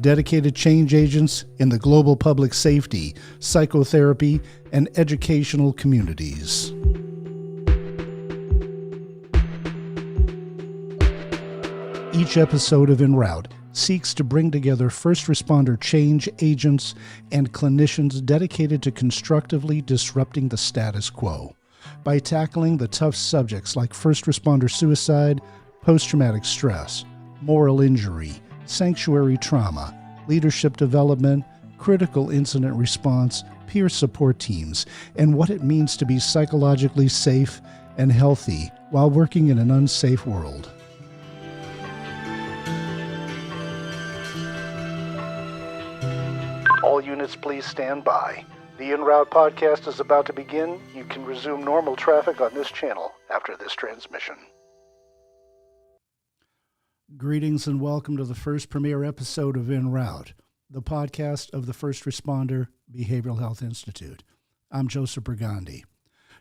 dedicated change agents in the global public safety, psychotherapy, and educational communities. Each episode of En Route seeks to bring together first responder change agents and clinicians dedicated to constructively disrupting the status quo by tackling the tough subjects like first responder suicide, post-traumatic stress, moral injury, sanctuary trauma, leadership development, critical incident response, peer support teams, and what it means to be psychologically safe and healthy while working in an unsafe world. All units, please stand by. The En Route podcast is about to begin. You can resume normal traffic on this channel after this transmission. Greetings and welcome to the first premiere episode of En Route, the podcast of the First Responder Behavioral Health Institute. I'm Joseph Burgundy.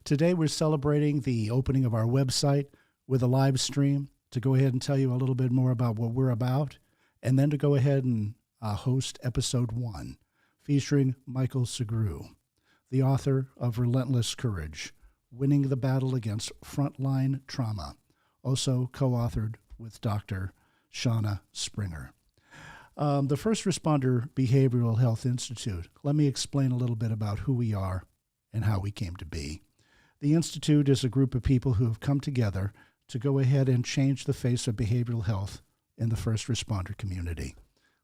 Today we're celebrating the opening of our website with a live stream to go ahead and tell you a little bit more about what we're about, and then to go ahead and host episode 1, featuring Michael Sugrue, the author of Relentless Courage, Winning the Battle Against Frontline Trauma, also co-authored with Dr. Shauna Springer. The First Responder Behavioral Health Institute. Let me explain a little bit about who we are and how we came to be. The Institute is a group of people who have come together to go ahead and change the face of behavioral health in the first responder community.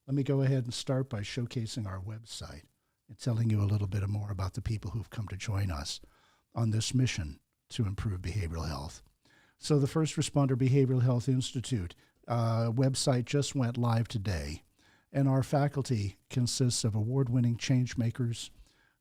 Let me go ahead and start by showcasing our website and telling you a little bit more about the people who've come to join us on this mission to improve behavioral health. So the First Responder Behavioral Health Institute website just went live today, and our faculty consists of award-winning change makers,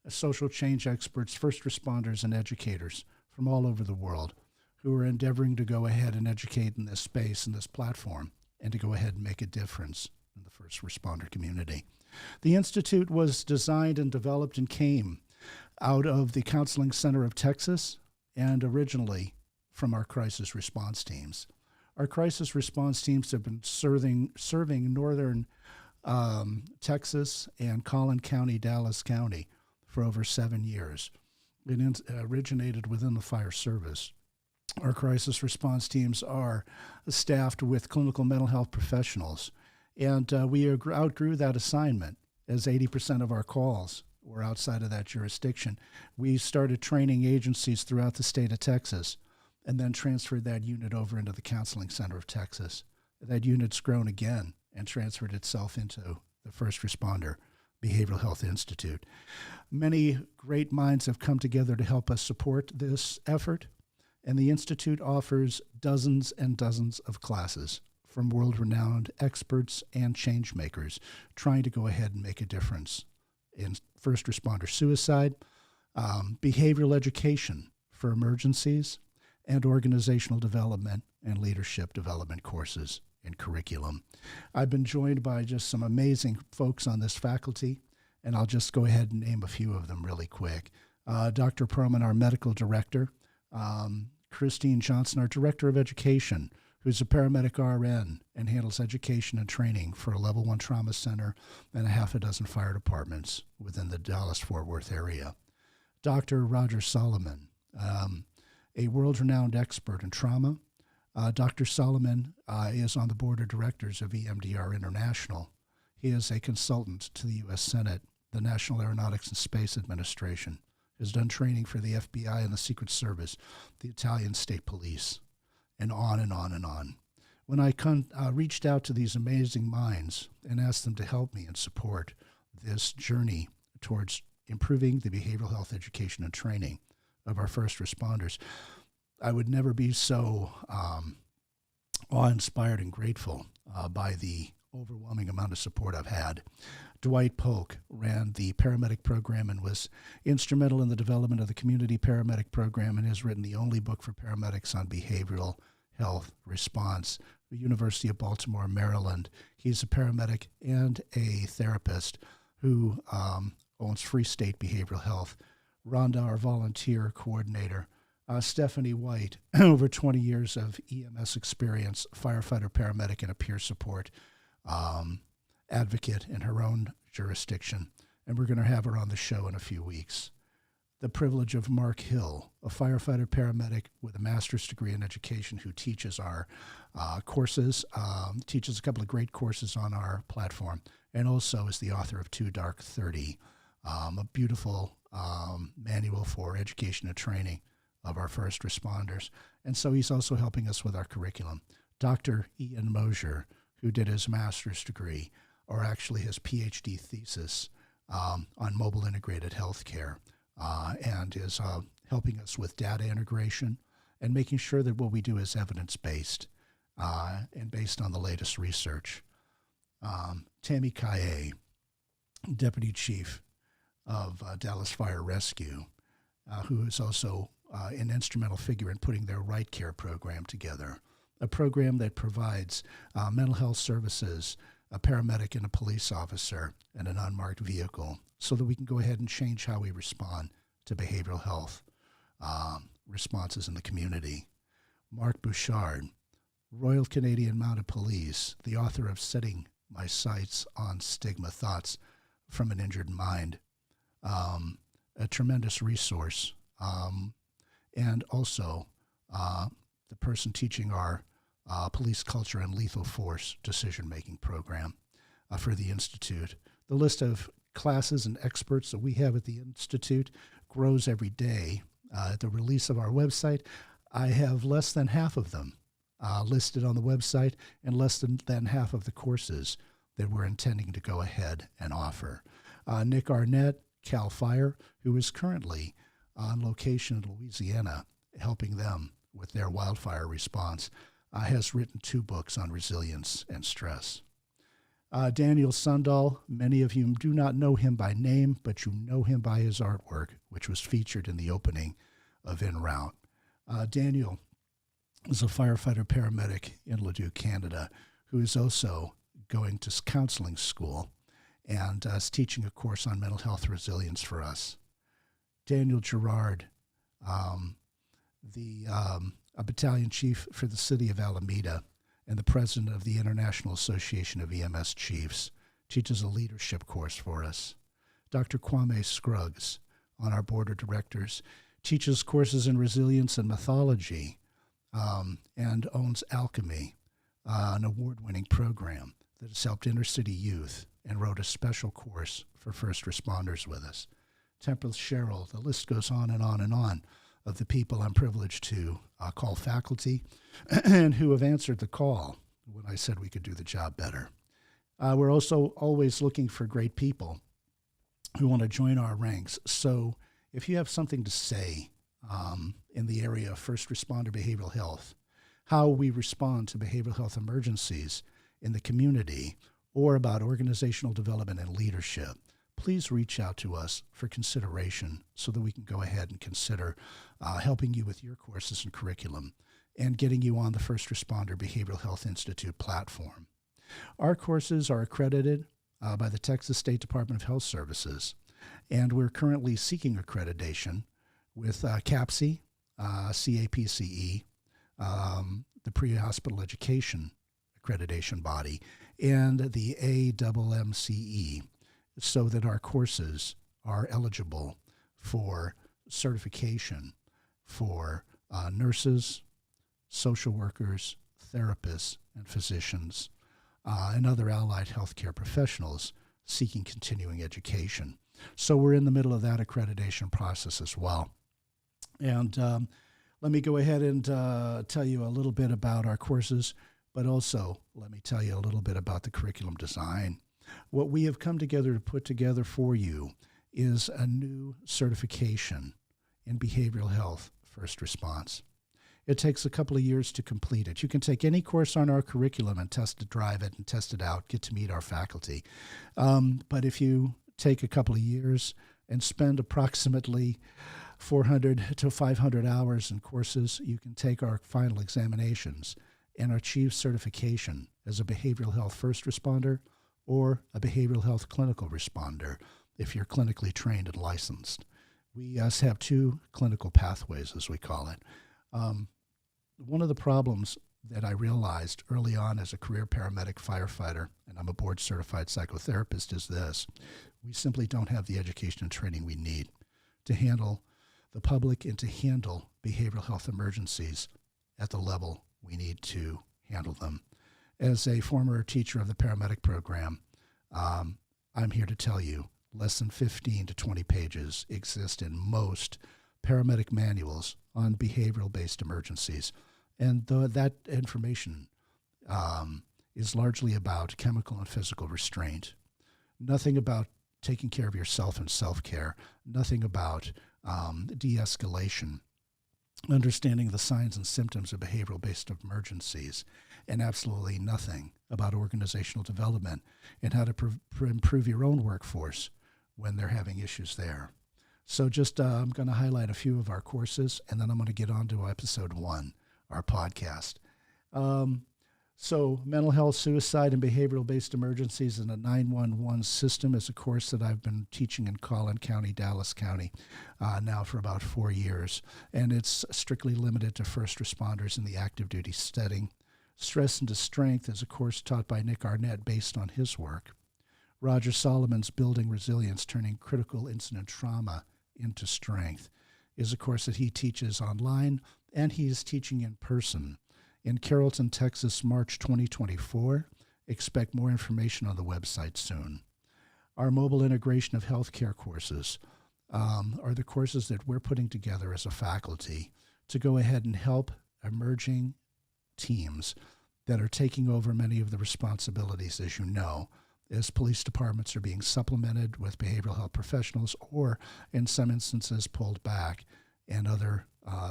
social change experts, first responders, and educators from all over the world who are endeavoring to go ahead and educate in this space and this platform and to go ahead and make a difference in the first responder community. The Institute was designed and developed and came out of the Counseling Center of Texas and originally from our crisis response teams. Our crisis response teams have been serving northern Texas and Collin County, Dallas County for over 7 years. It originated within the fire service. Our crisis response teams are staffed with clinical mental health professionals, and we outgrew that assignment as 80% of our calls were outside of that jurisdiction. We started training agencies throughout the state of Texas and then transferred that unit over into the Counseling Center of Texas. That unit's grown again and transferred itself into the First Responder Behavioral Health Institute. Many great minds have come together to help us support this effort, and the Institute offers dozens and dozens of classes from world-renowned experts and change makers trying to go ahead and make a difference in first responder suicide, behavioral education for emergencies, and organizational development and leadership development courses and curriculum. I've been joined by just some amazing folks on this faculty, and I'll just go ahead and name a few of them really quick. Dr. Perlman, our medical director, Christine Johnson, our director of education, who's a paramedic RN and handles education and training for a level 1 trauma center and a half a dozen fire departments within the Dallas-Fort Worth area. Dr. Roger Solomon, a world-renowned expert in trauma. Dr. Solomon is on the board of directors of EMDR International. He is a consultant to the U.S. Senate, the National Aeronautics and Space Administration, has done training for the FBI and the Secret Service, the Italian State Police, and on and on and on. When I reached out to these amazing minds and asked them to help me and support this journey towards improving the behavioral health education and training of our first responders, I would never be so awe-inspired and grateful by the overwhelming amount of support I've had. Dwight Polk ran the paramedic program and was instrumental in the development of the community paramedic program and has written the only book for paramedics on behavioral health response. The University of Baltimore, Maryland. He's a paramedic and a therapist who owns Free State Behavioral Health. Rhonda, our volunteer coordinator. Stephanie White, over 20 years of EMS experience, firefighter, paramedic, and a peer support. advocate in her own jurisdiction, and we're going to have her on the show in a few weeks. The privilege of Mark Hill, a firefighter paramedic with a master's degree in education who teaches our courses, teaches a couple of great courses on our platform, and also is the author of 2 Dark 30, a beautiful manual for education and training of our first responders. And so he's also helping us with our curriculum. Dr. Ian Mosier, who did his master's degree, or actually his PhD thesis on mobile integrated healthcare, and is helping us with data integration and making sure that what we do is evidence-based and based on the latest research. Tammy Kaye, Deputy Chief of Dallas Fire Rescue, who is also an instrumental figure in putting their Right Care program together, a program that provides mental health services, a paramedic and a police officer, and an unmarked vehicle so that we can go ahead and change how we respond to behavioral health responses in the community. Mark Bouchard, Royal Canadian Mounted Police, the author of Setting My Sights on Stigma, Thoughts from an Injured Mind, a tremendous resource, and also the person teaching our police culture and lethal force decision-making program for the Institute. The list of classes and experts that we have at the Institute grows every day. At the release of our website, I have less than half of them listed on the website and less than half of the courses that we're intending to go ahead and offer. Nick Arnett, CAL FIRE, who is currently on location in Louisiana, helping them with their wildfire response, has written 2 books on resilience and stress. Daniel Sundahl, many of you do not know him by name, but you know him by his artwork, which was featured in the opening of En Route. Daniel is a firefighter paramedic in Leduc, Canada, who is also going to counseling school and is teaching a course on mental health resilience for us. Daniel Gerard, a battalion chief for the city of Alameda and the president of the International Association of EMS Chiefs, teaches a leadership course for us. Dr. Kwame Scruggs, on our board of directors, teaches courses in resilience and mythology, and owns Alchemy, an award-winning program that has helped inner-city youth, and wrote a special course for first responders with us. Temple Sherrill, the list goes on and on and on of the people I'm privileged to call faculty and who have answered the call when I said we could do the job better. We're also always looking for great people who want to join our ranks. So if you have something to say in the area of first responder behavioral health, how we respond to behavioral health emergencies in the community, or about organizational development and leadership, please reach out to us for consideration so that we can go ahead and consider helping you with your courses and curriculum and getting you on the First Responder Behavioral Health Institute platform. Our courses are accredited by the Texas State Department of Health Services, and we're currently seeking accreditation with CAPCE, CAPCE, the Pre-Hospital Education Accreditation Body, and the AMMCE, so that our courses are eligible for certification for nurses, social workers, therapists, and physicians, and other allied healthcare professionals seeking continuing education. So we're in the middle of that accreditation process as well. And let me go ahead and tell you a little bit about our courses, but also let me tell you a little bit about the curriculum design. What we have come together to put together for you is a new certification in behavioral health first response. It takes a couple of years to complete it. You can take any course on our curriculum and test it, drive it, and test it out, get to meet our faculty. But if you take a couple of years and spend approximately 400 to 500 hours in courses, you can take our final examinations and achieve certification as a behavioral health first responder or a behavioral health clinical responder if you're clinically trained and licensed. We have 2 clinical pathways, as we call it. One of the problems that I realized early on as a career paramedic firefighter, and I'm a board-certified psychotherapist, is this. We simply don't have the education and training we need to handle the public and to handle behavioral health emergencies at the level we need to handle them. As a former teacher of the paramedic program, I'm here to tell you less than 15 to 20 pages exist in most paramedic manuals on behavioral-based emergencies. And that information is largely about chemical and physical restraint. Nothing about taking care of yourself and self-care. Nothing about de-escalation, understanding the signs and symptoms of behavioral-based emergencies, and absolutely nothing about organizational development and how to improve your own workforce when they're having issues there. So just I'm going to highlight a few of our courses, and then I'm going to get on to episode 1, our podcast. So mental health, suicide, and behavioral-based emergencies in the 911 system is a course that I've been teaching in Collin County, Dallas County, now for about 4 years. And it's strictly limited to first responders in the active duty setting. Stress into Strength is a course taught by Nick Arnett based on his work. Roger Solomon's Building Resilience, Turning Critical Incident Trauma into Strength is a course that he teaches online, and he is teaching in person in Carrollton, Texas, March 2024. Expect more information on the website soon. Our mobile integration of healthcare courses are the courses that we're putting together as a faculty to go ahead and help emerging teams that are taking over many of the responsibilities, as you know, as police departments are being supplemented with behavioral health professionals or, in some instances, pulled back, and other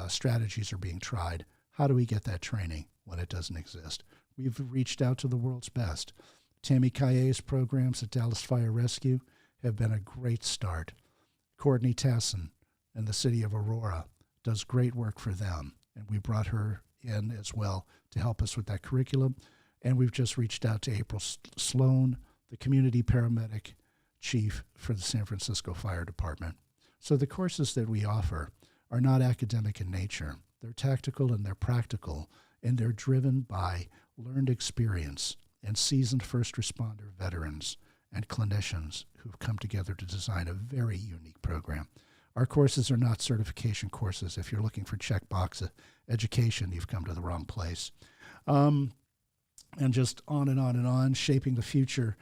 strategies are being tried. How do we get that training when it doesn't exist? We've reached out to the world's best. Tammy Kaye's programs at Dallas Fire Rescue have been a great start. Courtney Tassin in the city of Aurora does great work for them, and we brought her in as well to help us with that curriculum. And we've just reached out to April Sloan, the community paramedic chief for the San Francisco Fire Department. So the courses that we offer are not academic in nature. They're tactical and they're practical, and they're driven by learned experience and seasoned first responder veterans and clinicians who've come together to design a very unique program. Our courses are not certification courses. If you're looking for checkbox education, you've come to the wrong place. And just on and on and on, shaping the future,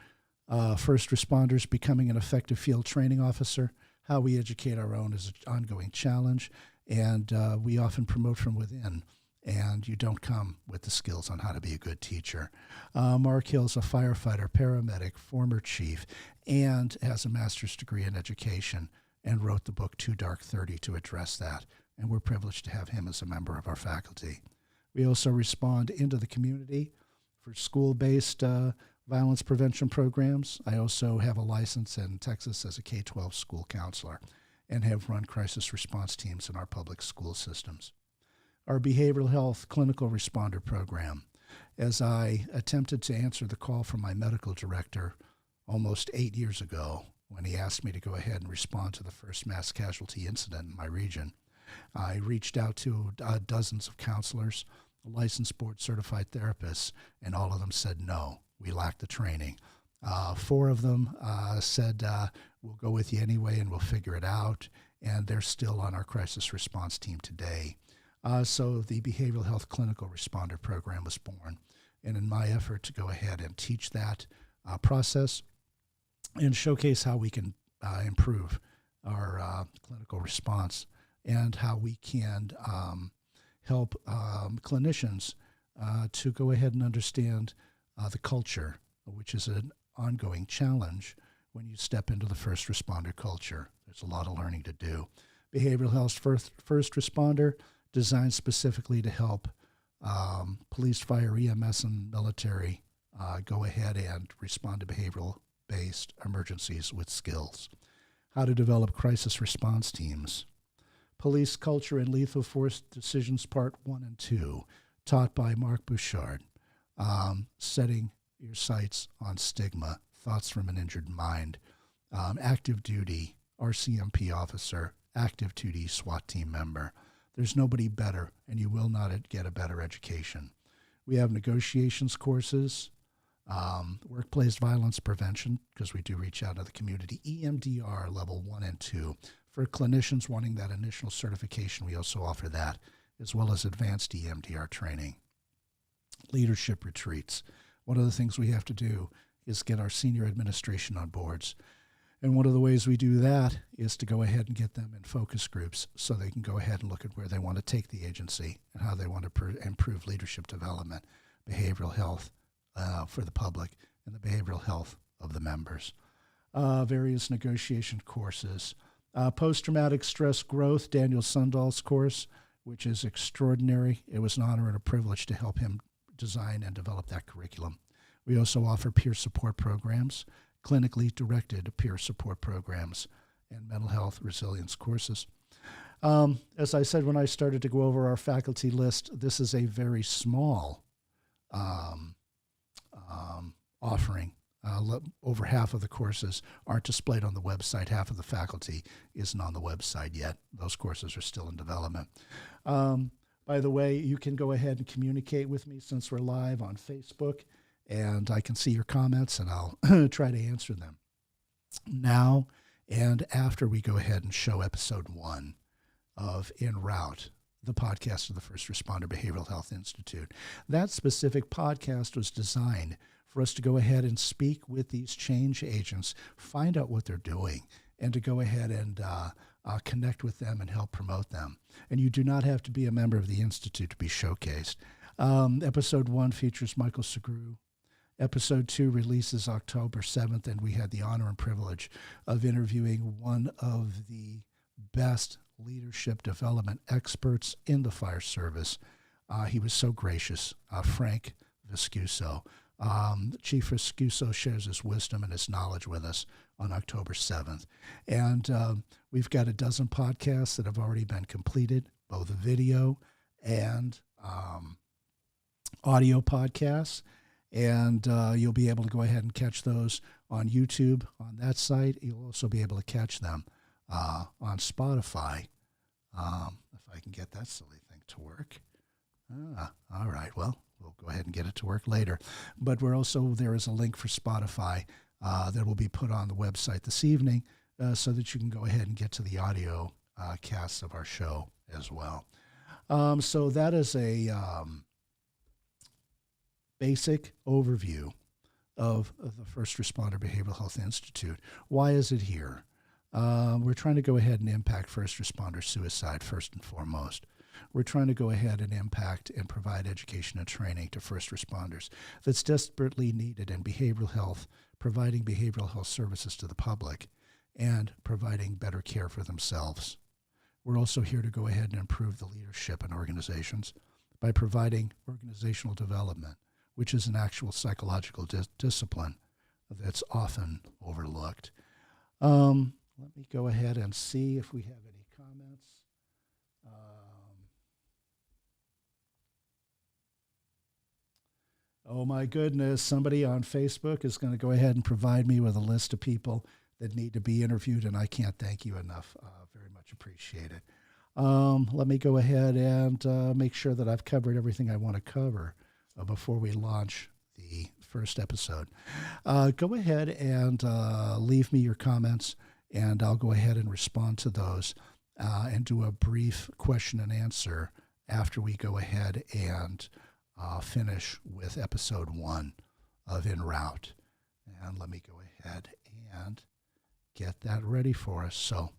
first responders becoming an effective field training officer. How we educate our own is an ongoing challenge, and we often promote from within, and you don't come with the skills on how to be a good teacher. Mark Hill's a firefighter, paramedic, former chief, and has a master's degree in education, and wrote the book Too Dark 30 to address that, and we're privileged to have him as a member of our faculty. We also respond into the community for school-based violence prevention programs. I also have a license in Texas as a K-12 school counselor and have run crisis response teams in our public school systems. Our behavioral health clinical responder program, as I attempted to answer the call from my medical director almost 8 years ago when he asked me to go ahead and respond to the first mass casualty incident in my region, I reached out to dozens of counselors, licensed board certified therapists, and all of them said no. We lack the training. 4 of them said, we'll go with you anyway and we'll figure it out. And they're still on our crisis response team today. So the Behavioral Health Clinical Responder Program was born. And in my effort to go ahead and teach that process and showcase how we can improve our clinical response and how we can help clinicians to go ahead and understand the culture, which is an ongoing challenge when you step into the first responder culture. There's a lot of learning to do. Behavioral health first responder, designed specifically to help police, fire, EMS, and military go ahead and respond to behavioral-based emergencies with skills. How to develop crisis response teams. Police Culture and Lethal Force Decisions Part 1 and 2, taught by Mark Bouchard. Setting your sights on stigma, thoughts from an injured mind. Active duty, RCMP officer, active duty SWAT team member. There's nobody better, and you will not get a better education. We have negotiations courses, workplace violence prevention, because we do reach out to the community, EMDR level 1 and 2. For clinicians wanting that initial certification, we also offer that, as well as advanced EMDR training. Leadership retreats. One of the things we have to do is get our senior administration on boards. And one of the ways we do that is to go ahead and get them in focus groups so they can go ahead and look at where they want to take the agency and how they want to improve leadership development, behavioral health for the public, and the behavioral health of the members. Various negotiation courses. Post-traumatic stress growth, Daniel Sundall's course, which is extraordinary. It was an honor and a privilege to help him design and develop that curriculum. We also offer peer support programs, clinically directed peer support programs, and mental health resilience courses. As I said when I started to go over our faculty list, this is a very small offering. Over half of the courses aren't displayed on the website. Half of the faculty isn't on the website yet. Those courses are still in development. By the way, you can go ahead and communicate with me since we're live on Facebook, and I can see your comments, and I'll try to answer them now and after we go ahead and show episode 1 of En Route, the podcast of the First Responder Behavioral Health Institute. That specific podcast was designed for us to go ahead and speak with these change agents, find out what they're doing, and to go ahead and connect with them and help promote them. And you do not have to be a member of the Institute to be showcased. Episode 1 features Michael Segru. Episode 2 releases October 7th, and we had the honor and privilege of interviewing one of the best leadership development experts in the fire service. He was so gracious, Frank Viscuso. Chief Viscuso shares his wisdom and his knowledge with us on October 7th. And we've got a dozen podcasts that have already been completed, both video and audio podcasts. And you'll be able to go ahead and catch those on YouTube on that site. You'll also be able to catch them on Spotify. If I can get that silly thing to work. All right, well, we'll go ahead and get it to work later. But there is a link for Spotify that will be put on the website this evening so that you can go ahead and get to the audio casts of our show as well. So that is a basic overview of the First Responder Behavioral Health Institute. Why is it here? We're trying to go ahead and impact first responder suicide first and foremost. We're trying to go ahead and impact and provide education and training to first responders that's desperately needed in behavioral health, providing behavioral health services to the public, and providing better care for themselves. We're also here to go ahead and improve the leadership in organizations by providing organizational development, which is an actual psychological discipline that's often overlooked. Let me go ahead and see if we have any comments. Oh my goodness, somebody on Facebook is going to go ahead and provide me with a list of people that need to be interviewed, and I can't thank you enough. Very much appreciate it. Let me go ahead and make sure that I've covered everything I want to cover before we launch the first episode. Go ahead and leave me your comments, and I'll go ahead and respond to those and do a brief question and answer after we go ahead and finish with episode 1 of En Route. And let me go ahead and get that ready for us. So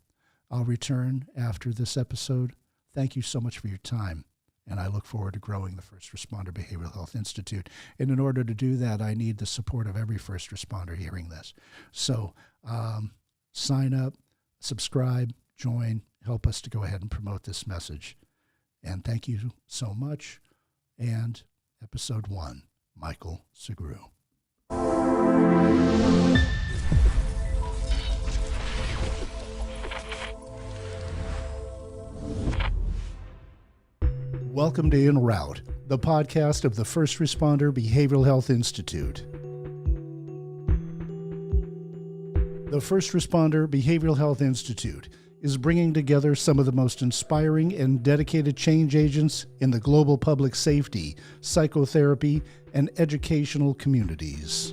I'll return after this episode. Thank you so much for your time. And I look forward to growing the First Responder Behavioral Health Institute. And in order to do that, I need the support of every first responder hearing this. So sign up, subscribe, join, help us to go ahead and promote this message. And thank you so much. And episode 1, Michael Segru. Welcome to En Route, the podcast of the First Responder Behavioral Health Institute. The First Responder Behavioral Health Institute is bringing together some of the most inspiring and dedicated change agents in the global public safety, psychotherapy, and educational communities.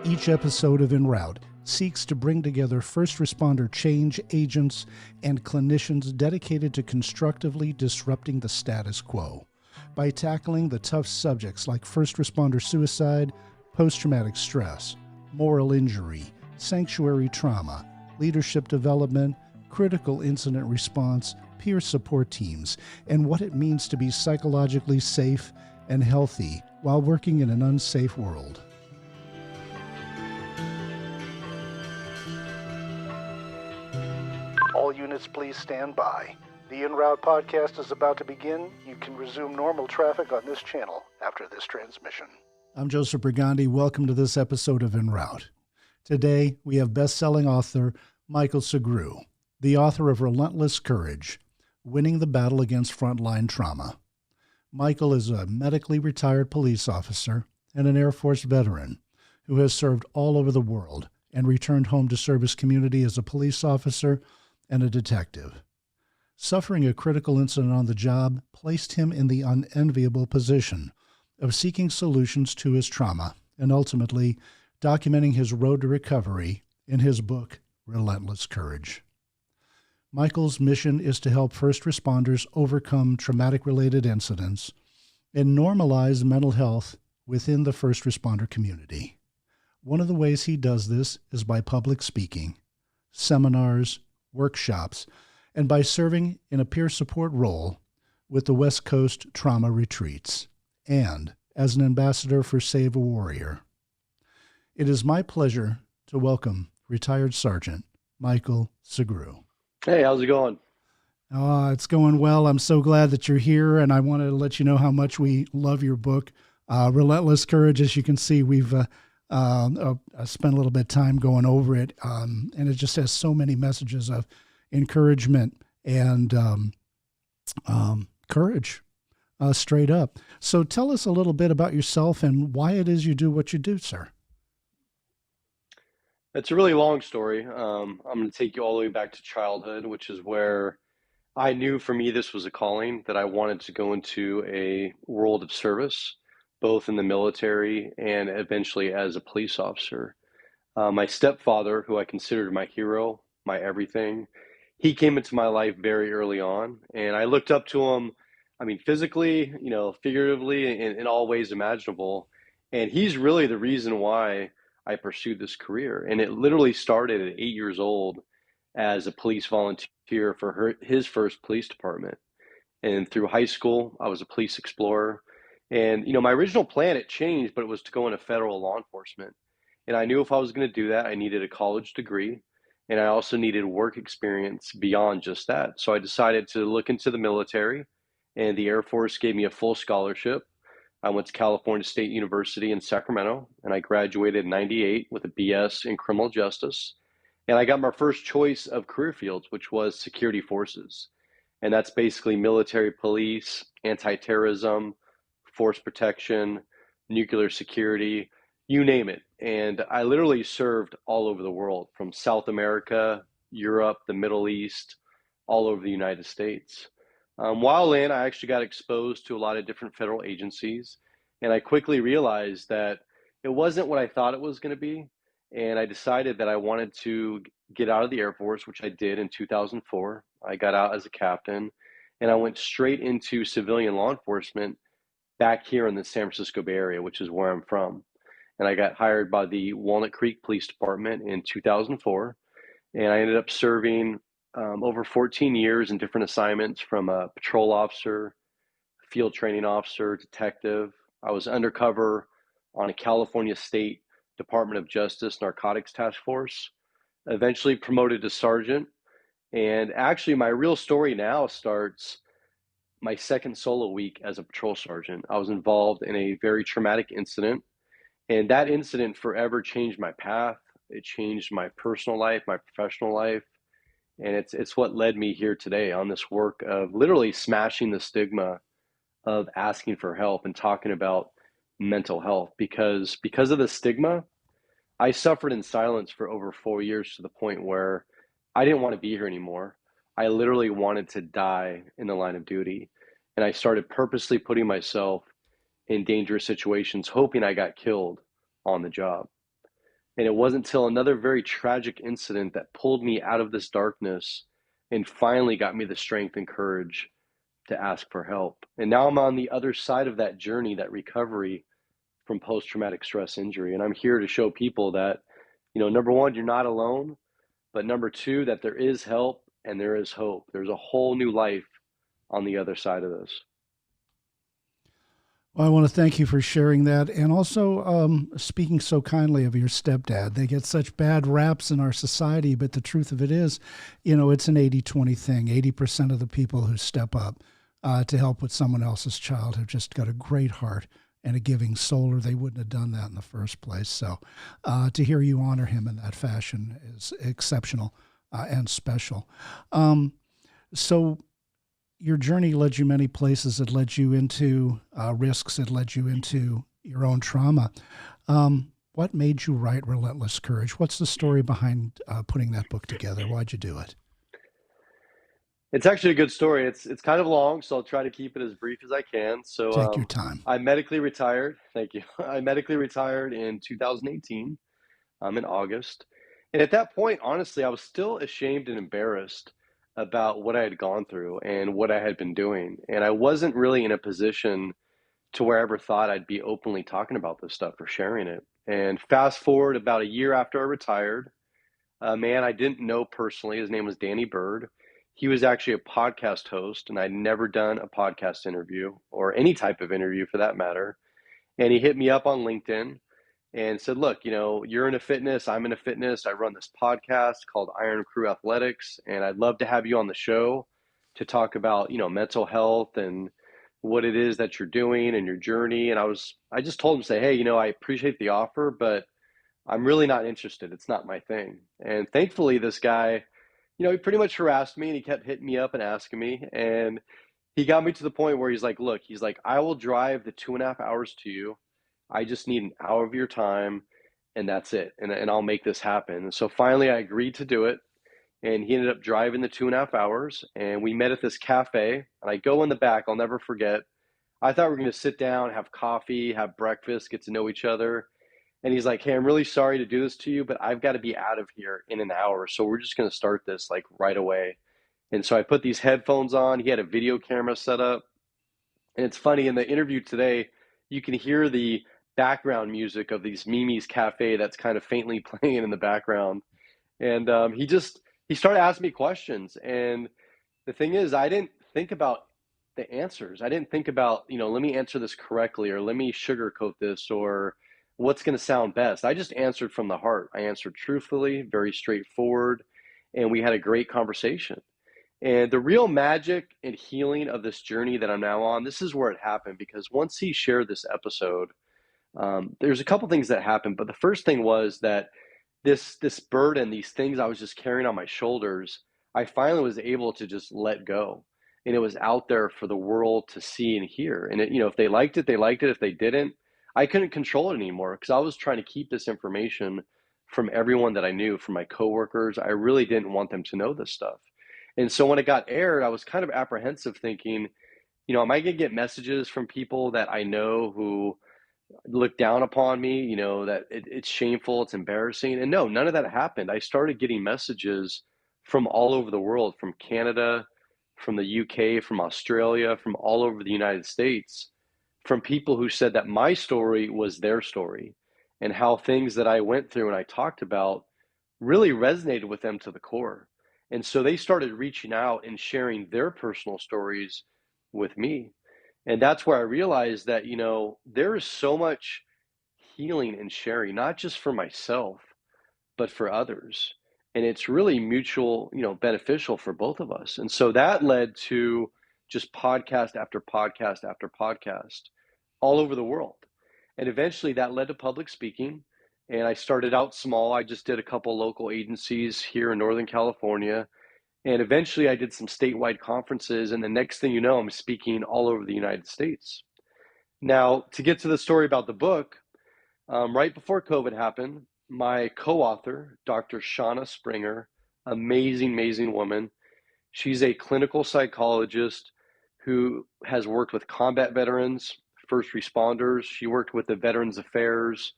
Each episode of En Route seeks to bring together first responder change agents and clinicians dedicated to constructively disrupting the status quo by tackling the tough subjects like first responder suicide, post-traumatic stress, moral injury, sanctuary trauma, leadership development, critical incident response, peer support teams, and what it means to be psychologically safe and healthy while working in an unsafe world. All units, please stand by. The En Route podcast is about to begin. You can resume normal traffic on this channel after this transmission. I'm Joseph Brigandi. Welcome to this episode of En Route. Today, we have best-selling author Michael Sugrue, the author of Relentless Courage, Winning the Battle Against Frontline Trauma. Michael is a medically retired police officer and an Air Force veteran who has served all over the world and returned home to serve his community as a police officer and a detective. Suffering a critical incident on the job placed him in the unenviable position of seeking solutions to his trauma and ultimately documenting his road to recovery in his book, Relentless Courage. Michael's mission is to help first responders overcome traumatic-related incidents and normalize mental health within the first responder community. One of the ways he does this is by public speaking, seminars, workshops, and by serving in a peer support role with the West Coast Trauma Retreats and as an ambassador for Save a Warrior. It is my pleasure to welcome retired Sergeant Michael Sugrue. Hey, how's it going? It's going well. I'm so glad that you're here, and I wanted to let you know how much we love your book, Relentless Courage. As you can see, we've spent a little bit of time going over it, and it just has so many messages of encouragement and courage, straight up. So tell us a little bit about yourself and why it is you do what you do, sir. It's a really long story. I'm going to take you all the way back to childhood, which is where I knew for me this was a calling, that I wanted to go into a world of service, both in the military and eventually as a police officer. My stepfather, who I considered my hero, my everything, he came into my life very early on, and I looked up to him, physically, figuratively, in all ways imaginable. And he's really the reason why I pursued this career. And it literally started at 8 years old as a police volunteer for his first police department. And through high school, I was a police explorer. And, my original plan, it changed, but it was to go into federal law enforcement. And I knew if I was going to do that, I needed a college degree. And I also needed work experience beyond just that. So I decided to look into the military, and the Air Force gave me a full scholarship. I went to California State University in Sacramento, and I graduated in '98 with a BS in criminal justice. And I got my first choice of career fields, which was security forces. And that's basically military police, anti-terrorism, force protection, nuclear security, you name it. And I literally served all over the world, from South America, Europe, the Middle East, all over the United States. While in, I actually got exposed to a lot of different federal agencies, and I quickly realized that it wasn't what I thought it was going to be. And I decided that I wanted to get out of the Air Force, which I did in 2004. I got out as a captain, and I went straight into civilian law enforcement back here in the San Francisco Bay Area, which is where I'm from. And I got hired by the Walnut Creek Police Department in 2004. And I ended up serving over 14 years in different assignments, from a patrol officer, field training officer, detective. I was undercover on a California State Department of Justice narcotics task force, eventually promoted to sergeant. And actually, my real story now starts my second solo week as a patrol sergeant. I was involved in a very traumatic incident, and that incident forever changed my path. It changed my personal life, my professional life. And it's what led me here today on this work of literally smashing the stigma of asking for help and talking about mental health. Because of the stigma, I suffered in silence for over 4 years to the point where I didn't want to be here anymore. I literally wanted to die in the line of duty. And I started purposely putting myself in dangerous situations, hoping I got killed on the job. And it wasn't until another very tragic incident that pulled me out of this darkness and finally got me the strength and courage to ask for help. And now I'm on the other side of that journey, that recovery from post traumatic stress injury. And I'm here to show people that, number one, you're not alone, but number two, that there is help and there is hope. There's a whole new life on the other side of this. Well, I want to thank you for sharing that, and also speaking so kindly of your stepdad. They get such bad raps in our society, but the truth of it is, it's an 80-20 thing. 80% of the people who step up to help with someone else's child have just got a great heart and a giving soul, or they wouldn't have done that in the first place. So to hear you honor him in that fashion is exceptional and special. So your journey led you many places. It led you into risks. It led you into your own trauma. What made you write Relentless Courage? What's the story behind putting that book together? Why'd you do it? It's actually a good story. It's kind of long, so I'll try to keep it as brief as I can. So Take your time. I medically retired. Thank you. I medically retired in 2018, in August. And at that point, honestly, I was still ashamed and embarrassed about what I had gone through and what I had been doing. And I wasn't really in a position to where I ever thought I'd be openly talking about this stuff or sharing it. And fast forward about a year after I retired, a man I didn't know personally, his name was Danny Bird. He was actually a podcast host, and I'd never done a podcast interview or any type of interview for that matter. And he hit me up on LinkedIn and said, look, you're into fitness. I'm into fitness. I run this podcast called Iron Crew Athletics, and I'd love to have you on the show to talk about, mental health and what it is that you're doing and your journey. And I just told him, say, hey, I appreciate the offer, but I'm really not interested. It's not my thing. And thankfully, this guy, he pretty much harassed me and he kept hitting me up and asking me. And he got me to the point where he's like, look, I will drive the 2.5 hours to you. I just need an hour of your time and that's it. And I'll make this happen. And so finally I agreed to do it. And he ended up driving the 2.5 hours and we met at this cafe. And I go in the back, I'll never forget. I thought we were going to sit down, have coffee, have breakfast, get to know each other. And he's like, hey, I'm really sorry to do this to you, but I've got to be out of here in an hour. So we're just going to start this like right away. And so I put these headphones on. He had a video camera set up. And it's funny, in the interview today, you can hear the background music of these Mimi's Cafe that's kind of faintly playing in the background. And he started asking me questions. And the thing is, I didn't think about the answers. I didn't think about, let me answer this correctly or let me sugarcoat this or what's going to sound best. I just answered from the heart. I answered truthfully, very straightforward, and we had a great conversation. And the real magic and healing of this journey that I'm now on, this is where it happened because once he shared this episode, there's a couple things that happened. But the first thing was that this burden, these things I was just carrying on my shoulders, I finally was able to just let go. And it was out there for the world to see and hear. And if they liked it, they liked it. If they didn't, I couldn't control it anymore because I was trying to keep this information from everyone that I knew, from my coworkers. I really didn't want them to know this stuff. And so when it got aired, I was kind of apprehensive thinking, am I going to get messages from people that I know who look down upon me, that it's shameful, it's embarrassing. And no, none of that happened. I started getting messages from all over the world, from Canada, from the UK, from Australia, from all over the United States, from people who said that my story was their story and how things that I went through and I talked about really resonated with them to the core. And so they started reaching out and sharing their personal stories with me. And that's where I realized that, there is so much healing and sharing, not just for myself, but for others. And it's really mutual, beneficial for both of us. And so that led to just podcast after podcast after podcast all over the world. And eventually that led to public speaking. And I started out small. I just did a couple local agencies here in Northern California. And eventually I did some statewide conferences. And the next thing you know, I'm speaking all over the United States. Now, to get to the story about the book, right before COVID happened, my co-author, Dr. Shauna Springer, amazing, amazing woman. She's a clinical psychologist who has worked with combat veterans, first responders. She worked with the Veterans Affairs,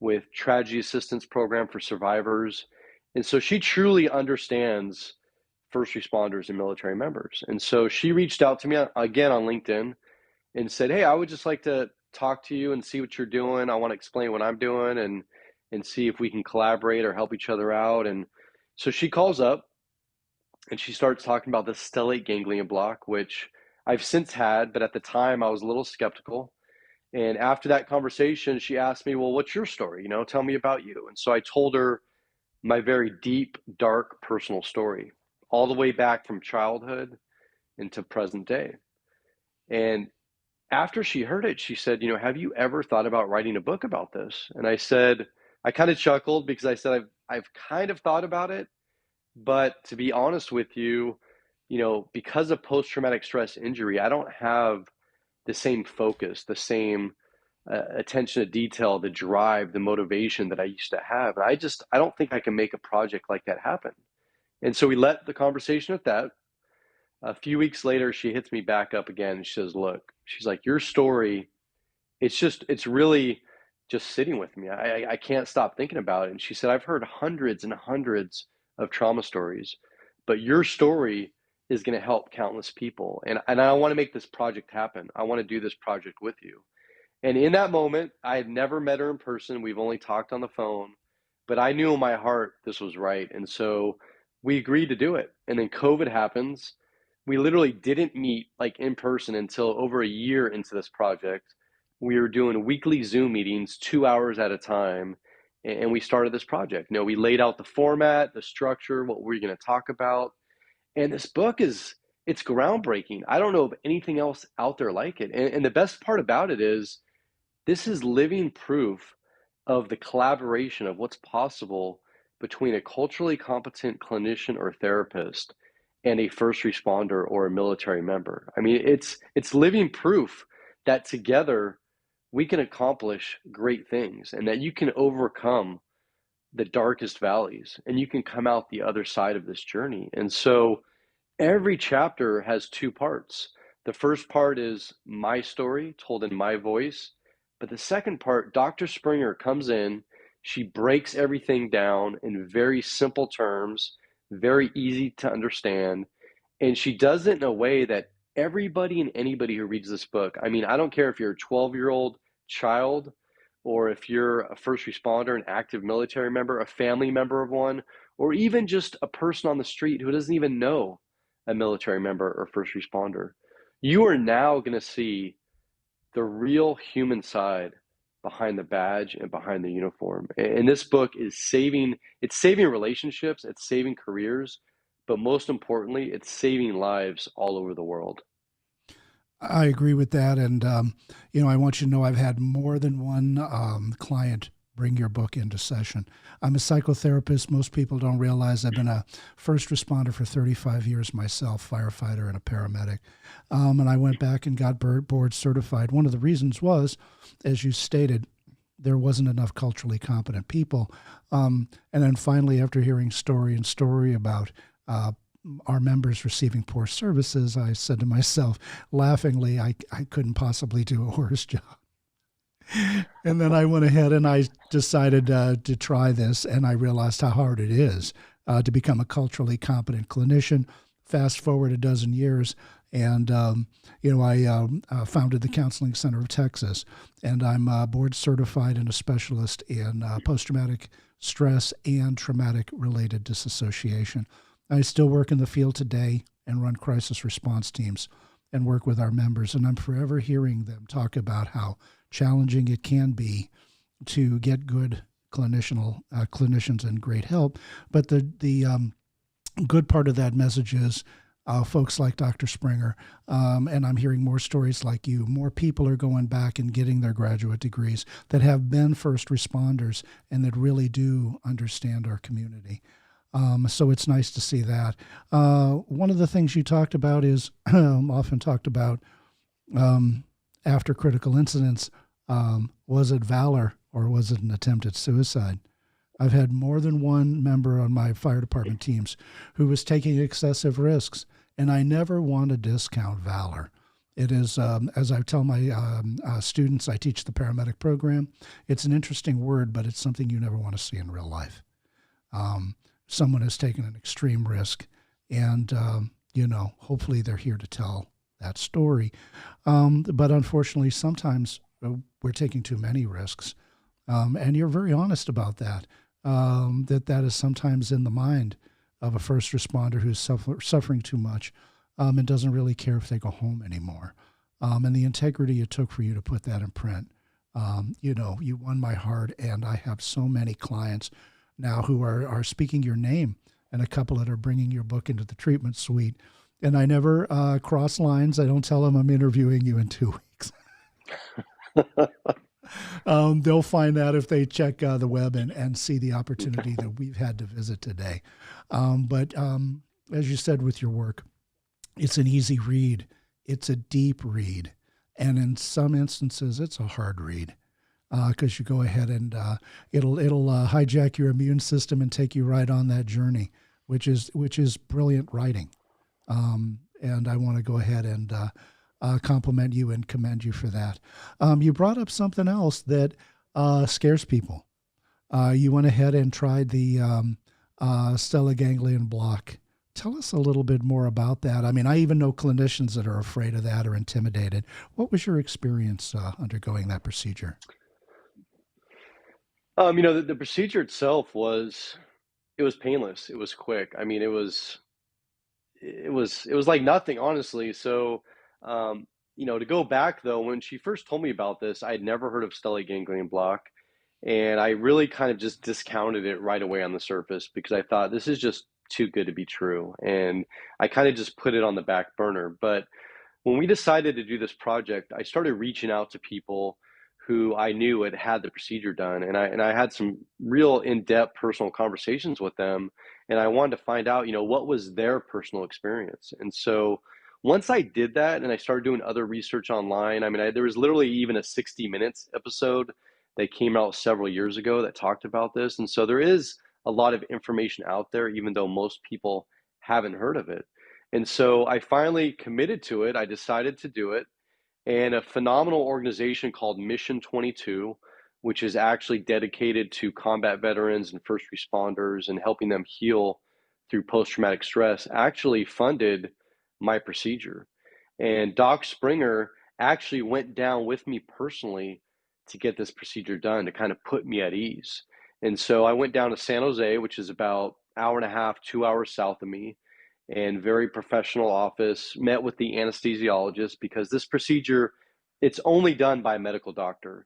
with Tragedy Assistance Program for survivors. And so she truly understands first responders and military members. And so she reached out to me again on LinkedIn and said, "Hey, I would just like to talk to you and see what you're doing. I want to explain what I'm doing and see if we can collaborate or help each other out." And so she calls up and she starts talking about the stellate ganglion block, which I've since had, but at the time I was a little skeptical. And after that conversation, she asked me, "Well, what's your story? Tell me about you." And so I told her my very deep, dark personal story, all the way back from childhood into present day. And after she heard it, she said, "Have you ever thought about writing a book about this?" And I said, I kind of chuckled because I said, I've kind of thought about it, but to be honest with you, because of post-traumatic stress injury, I don't have the same focus, the same attention to detail, the drive, the motivation that I used to have. And I don't think I can make a project like that happen. And so we let the conversation at that. A few weeks later, she hits me back up again and she says, "Look," she's like, "your story, it's really just sitting with me. I can't stop thinking about it." And she said, "I've heard hundreds and hundreds of trauma stories, but your story is going to help countless people. And I want to make this project happen. I want to do this project with you." And in that moment, I had never met her in person. We've only talked on the phone, but I knew in my heart this was right. And so we agreed to do it. And then COVID happens. We literally didn't meet like in person until over a year into this project. We were doing weekly Zoom meetings, 2 hours at a time. And we started this project. We laid out the format, the structure, what we're going to talk about. And this book it's groundbreaking. I don't know of anything else out there like it. And the best part about it is this is living proof of the collaboration of what's possible between a culturally competent clinician or therapist and a first responder or a military member. I mean, it's living proof that together we can accomplish great things and that you can overcome the darkest valleys and you can come out the other side of this journey. And so every chapter has two parts. The first part is my story told in my voice. But the second part, Dr. Springer comes in, she breaks everything down in very simple terms, very easy to understand, and she does it in a way that everybody and anybody who reads this book, I mean, I don't care if you're a 12-year-old child or if you're a first responder, an active military member, a family member of one, or even just a person on the street who doesn't even know a military member or first responder. You are now going to see the real human side behind the badge and behind the uniform. And this book is it's saving relationships, it's saving careers, but most importantly, it's saving lives all over the world. I agree with that. And, I want you to know I've had more than one client bring your book into session. I'm a psychotherapist. Most people don't realize I've been a first responder for 35 years myself, firefighter and a paramedic. And I went back and got board certified. One of the reasons was, as you stated, there wasn't enough culturally competent people. And then finally, after hearing story and story about our members receiving poor services, I said to myself, laughingly, I couldn't possibly do a worse job. And then I went ahead and I decided to try this, and I realized how hard it is to become a culturally competent clinician. Fast forward a dozen years, and I founded the Counseling Center of Texas, and I'm board certified and a specialist in post-traumatic stress and traumatic-related disassociation. I still work in the field today and run crisis response teams and work with our members, and I'm forever hearing them talk about how challenging it can be to get good clinicians and great help. But the good part of that message is folks like Dr. Springer, and I'm hearing more stories like you. More people are going back and getting their graduate degrees that have been first responders and that really do understand our community. So it's nice to see that. One of the things you talked about is often talked about after critical incidents, was it valor or was it an attempt at suicide? I've had more than one member on my fire department teams who was taking excessive risks, and I never want to discount valor. It is, as I tell my students, I teach the paramedic program. It's an interesting word, but it's something you never want to see in real life. Someone has taken an extreme risk, and hopefully they're here to tell that story. But unfortunately, sometimes we're taking too many risks, and you're very honest about that. That is sometimes in the mind of a first responder who's suffering too much, and doesn't really care if they go home anymore. And the integrity it took for you to put that in print, you won my heart, and I have so many clients now who are speaking your name, and a couple that are bringing your book into the treatment suite. And I never cross lines. I don't tell them I'm interviewing you in 2 weeks. They'll find out if they check the web and see the opportunity that we've had to visit today. But as you said with your work, it's an easy read. It's a deep read. And in some instances, it's a hard read because you go ahead and it'll hijack your immune system and take you right on that journey, which is brilliant writing. And I want to go ahead and compliment you and commend you for that. You brought up something else that scares people. You went ahead and tried the stellar ganglion block. Tell us a little bit more about that. I mean, I even know clinicians that are afraid of that or intimidated. What was your experience undergoing that procedure? The procedure itself was painless. It was quick. I mean, it was like nothing, honestly. So, to go back though, when she first told me about this, I had never heard of stellate ganglion block, and I really kind of just discounted it right away on the surface because I thought this is just too good to be true, and I kind of just put it on the back burner. But when we decided to do this project, I started reaching out to people who I knew had had the procedure done, and I had some real in-depth personal conversations with them, and I wanted to find out, what was their personal experience. And so once I did that, and I started doing other research online, I mean, there was literally even a 60 Minutes episode that came out several years ago that talked about this, and so there is a lot of information out there, even though most people haven't heard of it. And so I finally committed to it. I decided to do it. And a phenomenal organization called Mission 22, which is actually dedicated to combat veterans and first responders and helping them heal through post-traumatic stress, actually funded my procedure. And Doc Springer actually went down with me personally to get this procedure done to kind of put me at ease. And so I went down to San Jose, which is about an hour and a half, 2 hours south of me, and very professional office, met with the anesthesiologist because this procedure, it's only done by a medical doctor.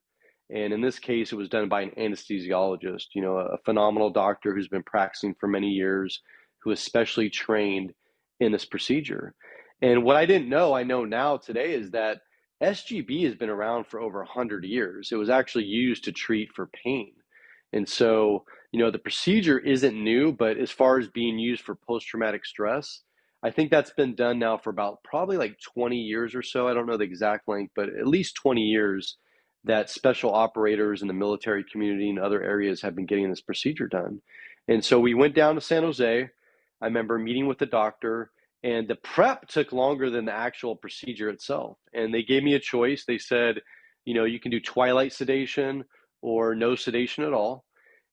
And in this case, it was done by an anesthesiologist, a phenomenal doctor who's been practicing for many years, who is specially trained in this procedure. And what I didn't know, I know now today, is that SGB has been around for over 100 years. It was actually used to treat for pain. And so, the procedure isn't new, but as far as being used for post-traumatic stress, I think that's been done now for about probably like 20 years or so. I don't know the exact length, but at least 20 years that special operators in the military community and other areas have been getting this procedure done. And so we went down to San Jose. I remember meeting with the doctor, and the prep took longer than the actual procedure itself. And they gave me a choice. They said, you can do twilight sedation or no sedation at all.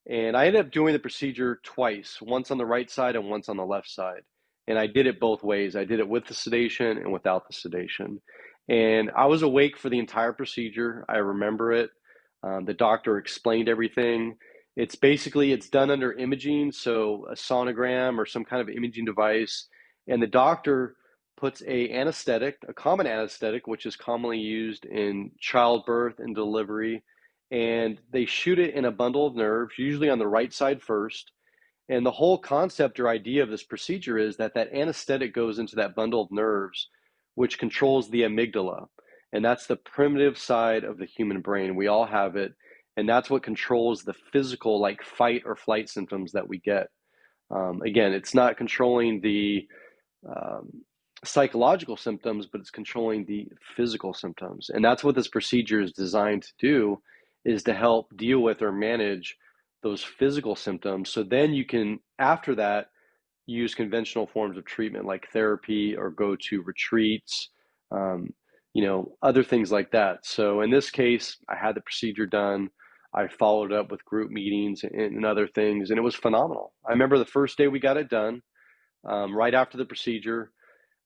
And I ended up doing the procedure twice, once on the right side and once on the left side. And I did it both ways. I did it with the sedation and without the sedation. And I was awake for the entire procedure. I remember it. The doctor explained everything. It's done under imaging, so a sonogram or some kind of imaging device. And the doctor puts a common anesthetic, which is commonly used in childbirth and delivery, and they shoot it in a bundle of nerves, usually on the right side first. And the whole concept or idea of this procedure is that anesthetic goes into that bundle of nerves, which controls the amygdala. And that's the primitive side of the human brain. We all have it. And that's what controls the physical, like fight or flight symptoms that we get. Again, it's not controlling the psychological symptoms, but it's controlling the physical symptoms. And that's what this procedure is designed to do, is to help deal with or manage those physical symptoms. So then you can, after that, use conventional forms of treatment like therapy or go to retreats, um, other things like that. So in this case, I had the procedure done. I followed up with group meetings and other things, and it was phenomenal. I remember the first day we got it done, right after the procedure,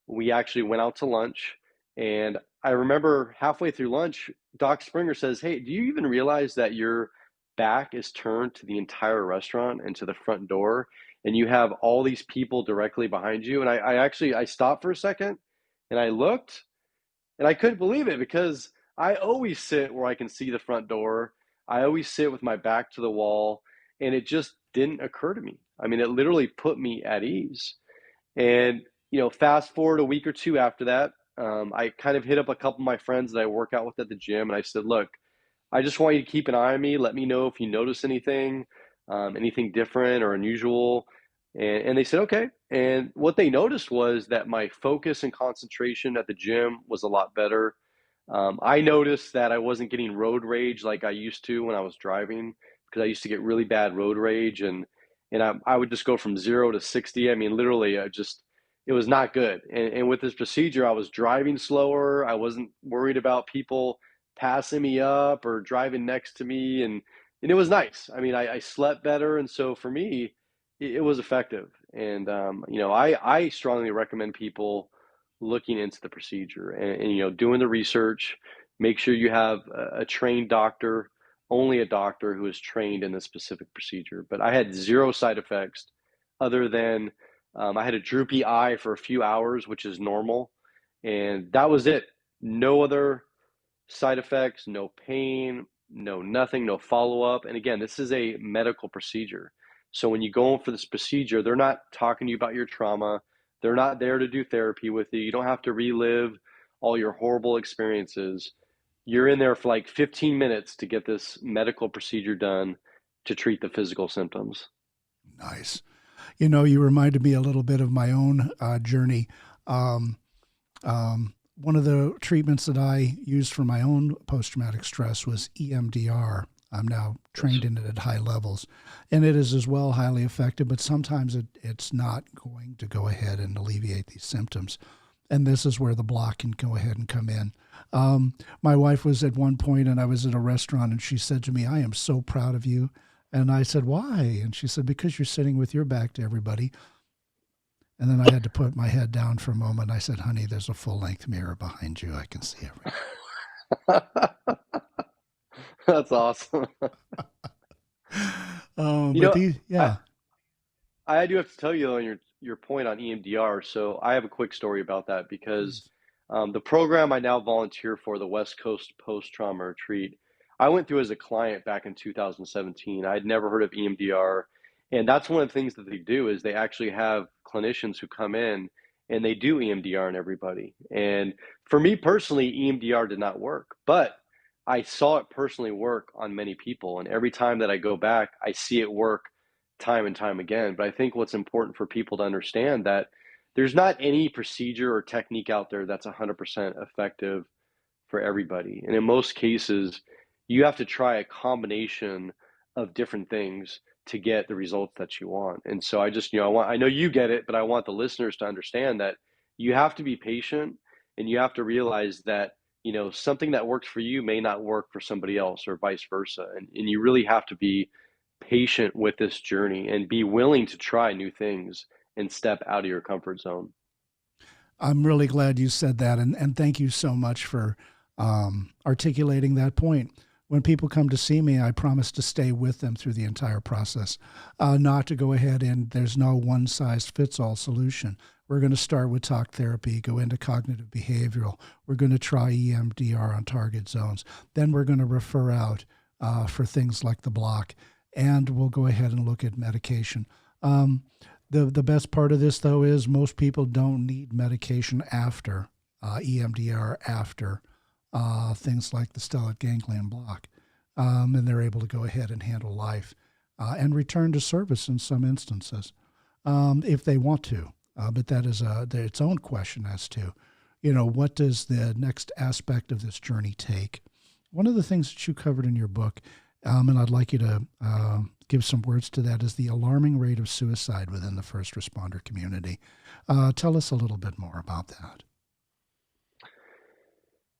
we actually went out to lunch. And I remember halfway through lunch, Doc Springer says, "Hey, do you even realize that your back is turned to the entire restaurant and to the front door, and you have all these people directly behind you?" And I stopped for a second and I looked, and I couldn't believe it because I always sit where I can see the front door. I always sit with my back to the wall, and it just didn't occur to me. I mean, it literally put me at ease. And, fast forward a week or two after that, I kind of hit up a couple of my friends that I work out with at the gym, and I said, "Look, I just want you to keep an eye on me. Let me know if you notice anything, anything different or unusual." And they said, "Okay." And what they noticed was that my focus and concentration at the gym was a lot better. I noticed that I wasn't getting road rage like I used to when I was driving, because I used to get really bad road rage, and I would just go from 0 to 60. I mean, literally, it was not good. And with this procedure, I was driving slower. I wasn't worried about people passing me up or driving next to me, and it was nice. I mean, I slept better, and so for me, it was effective. And I strongly recommend people looking into the procedure and doing the research. Make sure you have a trained doctor, only a doctor who is trained in this specific procedure. But I had zero side effects other than I had a droopy eye for a few hours, which is normal, and that was it. No other side effects, no pain, no nothing, no follow up. And again, this is a medical procedure. So when you go in for this procedure, they're not talking to you about your trauma. They're not there to do therapy with you. You don't have to relive all your horrible experiences. You're in there for like 15 minutes to get this medical procedure done to treat the physical symptoms. Nice. You reminded me a little bit of my own journey. Um, One of the treatments that I used for my own post-traumatic stress was EMDR. I'm now trained in it at high levels, and it is as well highly effective, but sometimes it's not going to go ahead and alleviate these symptoms. And this is where the block can go ahead and come in. My wife was at one point, and I was at a restaurant, and she said to me, "I am so proud of you." And I said, "Why?" And she said, "Because you're sitting with your back to everybody." And then I had to put my head down for a moment. I said, "Honey, there's a full-length mirror behind you. I can see everything." That's awesome. You But know, these, yeah. I do have to tell you on your point on EMDR. So I have a quick story about that because Please. the program I now volunteer for, the West Coast Post Trauma Retreat, I went through as a client back in 2017. I'd never heard of EMDR, and that's one of the things that they do is they actually have clinicians who come in and they do EMDR on everybody. And for me personally, EMDR did not work, but I saw it personally work on many people, and every time that I go back, I see it work time and time again. But I think what's important for people to understand that there's not any procedure or technique out there that's 100% effective for everybody. And in most cases, you have to try a combination of different things to get the results that you want. And so I know you get it, but I want the listeners to understand that you have to be patient, and you have to realize that, something that works for you may not work for somebody else or vice versa. And you really have to be patient with this journey and be willing to try new things and step out of your comfort zone. I'm really glad you said that. And thank you so much for articulating that point. When people come to see me, I promise to stay with them through the entire process, not to go ahead and there's no one size fits all solution. We're going to start with talk therapy, go into cognitive behavioral. We're going to try EMDR on target zones. Then we're going to refer out for things like the block, and we'll go ahead and look at medication. The best part of this, though, is most people don't need medication after EMDR, after things like the stellate ganglion block. And they're able to go ahead and handle life and return to service in some instances if they want to. But that is its own question as to, what does the next aspect of this journey take? One of the things that you covered in your book, and I'd like you to give some words to that, is the alarming rate of suicide within the first responder community. Tell us a little bit more about that.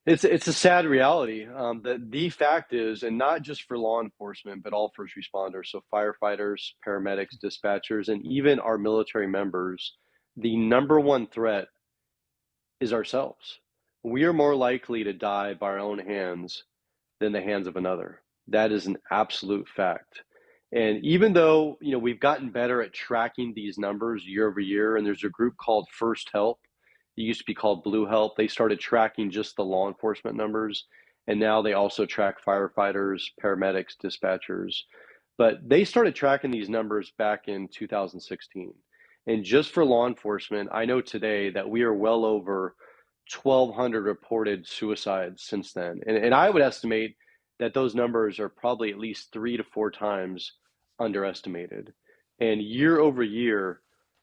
It's a sad reality. The fact is, and not just for law enforcement, but all first responders, so firefighters, paramedics, dispatchers, and even our military members, the number one threat is ourselves. We are more likely to die by our own hands than the hands of another. That is an absolute fact. And even though, we've gotten better at tracking these numbers year over year, and there's a group called First Help. It used to be called Blue Help. They started tracking just the law enforcement numbers, and now they also track firefighters, paramedics, dispatchers. But they started tracking these numbers back in 2016. And just for law enforcement, I know today that we are well over 1,200 reported suicides since then. And I would estimate that those numbers are probably at least 3 to 4 times underestimated. And year over year,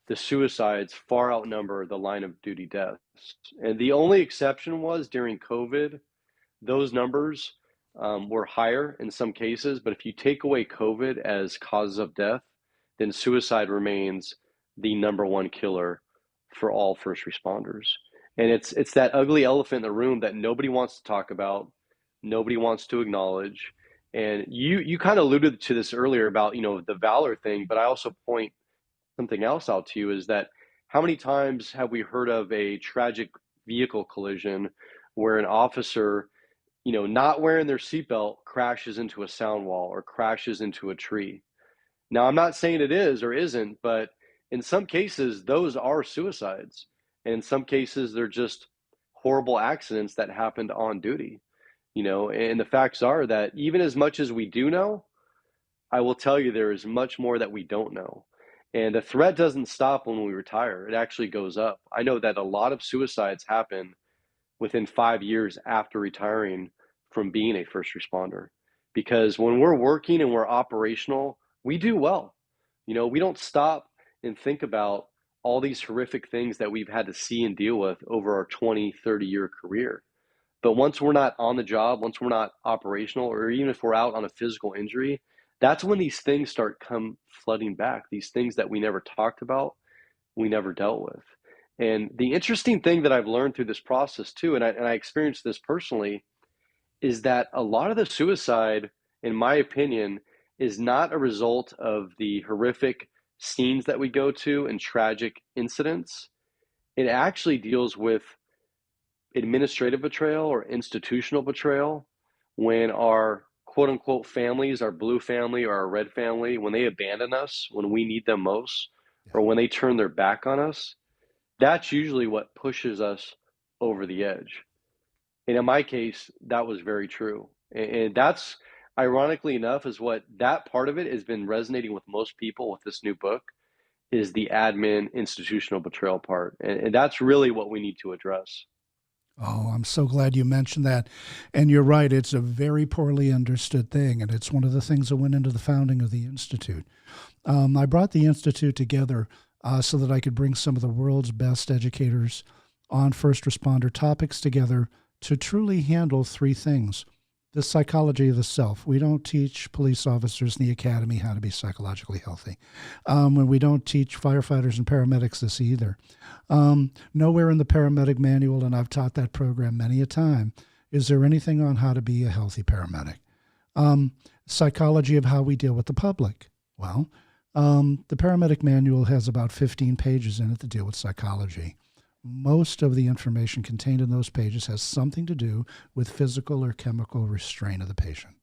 the suicides far outnumber the line of duty deaths. And the only exception was during COVID, those numbers were higher in some cases. But if you take away COVID as causes of death, then suicide remains the number one killer for all first responders. And it's that ugly elephant in the room that nobody wants to talk about, nobody wants to acknowledge. And you kind of alluded to this earlier about, the valor thing, but I also point something else out to you is that how many times have we heard of a tragic vehicle collision where an officer, not wearing their seatbelt crashes into a sound wall or crashes into a tree? Now, I'm not saying it is or isn't, but in some cases, those are suicides. And in some cases, they're just horrible accidents that happened on duty. And the facts are that even as much as we do know, I will tell you there is much more that we don't know. And the threat doesn't stop when we retire. It actually goes up. I know that a lot of suicides happen within 5 years after retiring from being a first responder. Because when we're working and we're operational, we do well. We don't stop and think about all these horrific things that we've had to see and deal with over our 20, 30-year career. But once we're not on the job, once we're not operational, or even if we're out on a physical injury, that's when these things start come flooding back. These things that we never talked about, we never dealt with. And the interesting thing that I've learned through this process too, and I experienced this personally, is that a lot of the suicide, in my opinion, is not a result of the horrific scenes that we go to and tragic incidents. It actually deals with administrative betrayal or institutional betrayal, when our quote unquote families, our blue family or our red family, when they abandon us when we need them most, or when they turn their back on us. That's usually what pushes us over the edge. And in my case, that was very true. And that's, ironically enough, is what that part of it has been resonating with most people with this new book, is the admin institutional betrayal part. And that's really what we need to address. Oh, I'm so glad you mentioned that. And you're right, it's a very poorly understood thing, and it's one of the things that went into the founding of the Institute. I brought the Institute together so that I could bring some of the world's best educators on first responder topics together to truly handle 3 things. The psychology of the self. We don't teach police officers in the academy how to be psychologically healthy. And we don't teach firefighters and paramedics this either. Nowhere in the paramedic manual, and I've taught that program many a time, is there anything on how to be a healthy paramedic. Psychology of how we deal with the public. Well, the paramedic manual has about 15 pages in it that deal with psychology. Most of the information contained in those pages has something to do with physical or chemical restraint of the patient.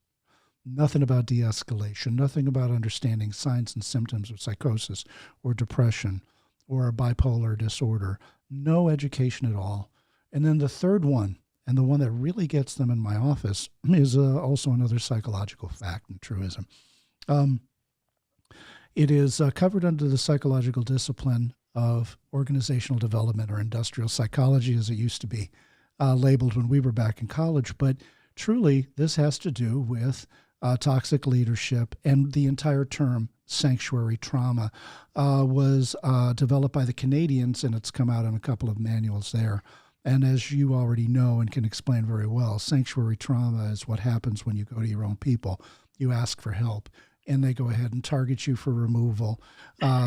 Nothing about de-escalation, nothing about understanding signs and symptoms of psychosis or depression or a bipolar disorder. No education at all. And then the third one, and the one that really gets them in my office, is also another psychological fact and truism. It is covered under the psychological discipline of organizational development, or industrial psychology as it used to be labeled when we were back in college. But truly, this has to do with toxic leadership, and the entire term sanctuary trauma was developed by the Canadians, and it's come out in a couple of manuals there. And as you already know and can explain very well, sanctuary trauma is what happens when you go to your own people. You ask for help, and they go ahead and target you for removal,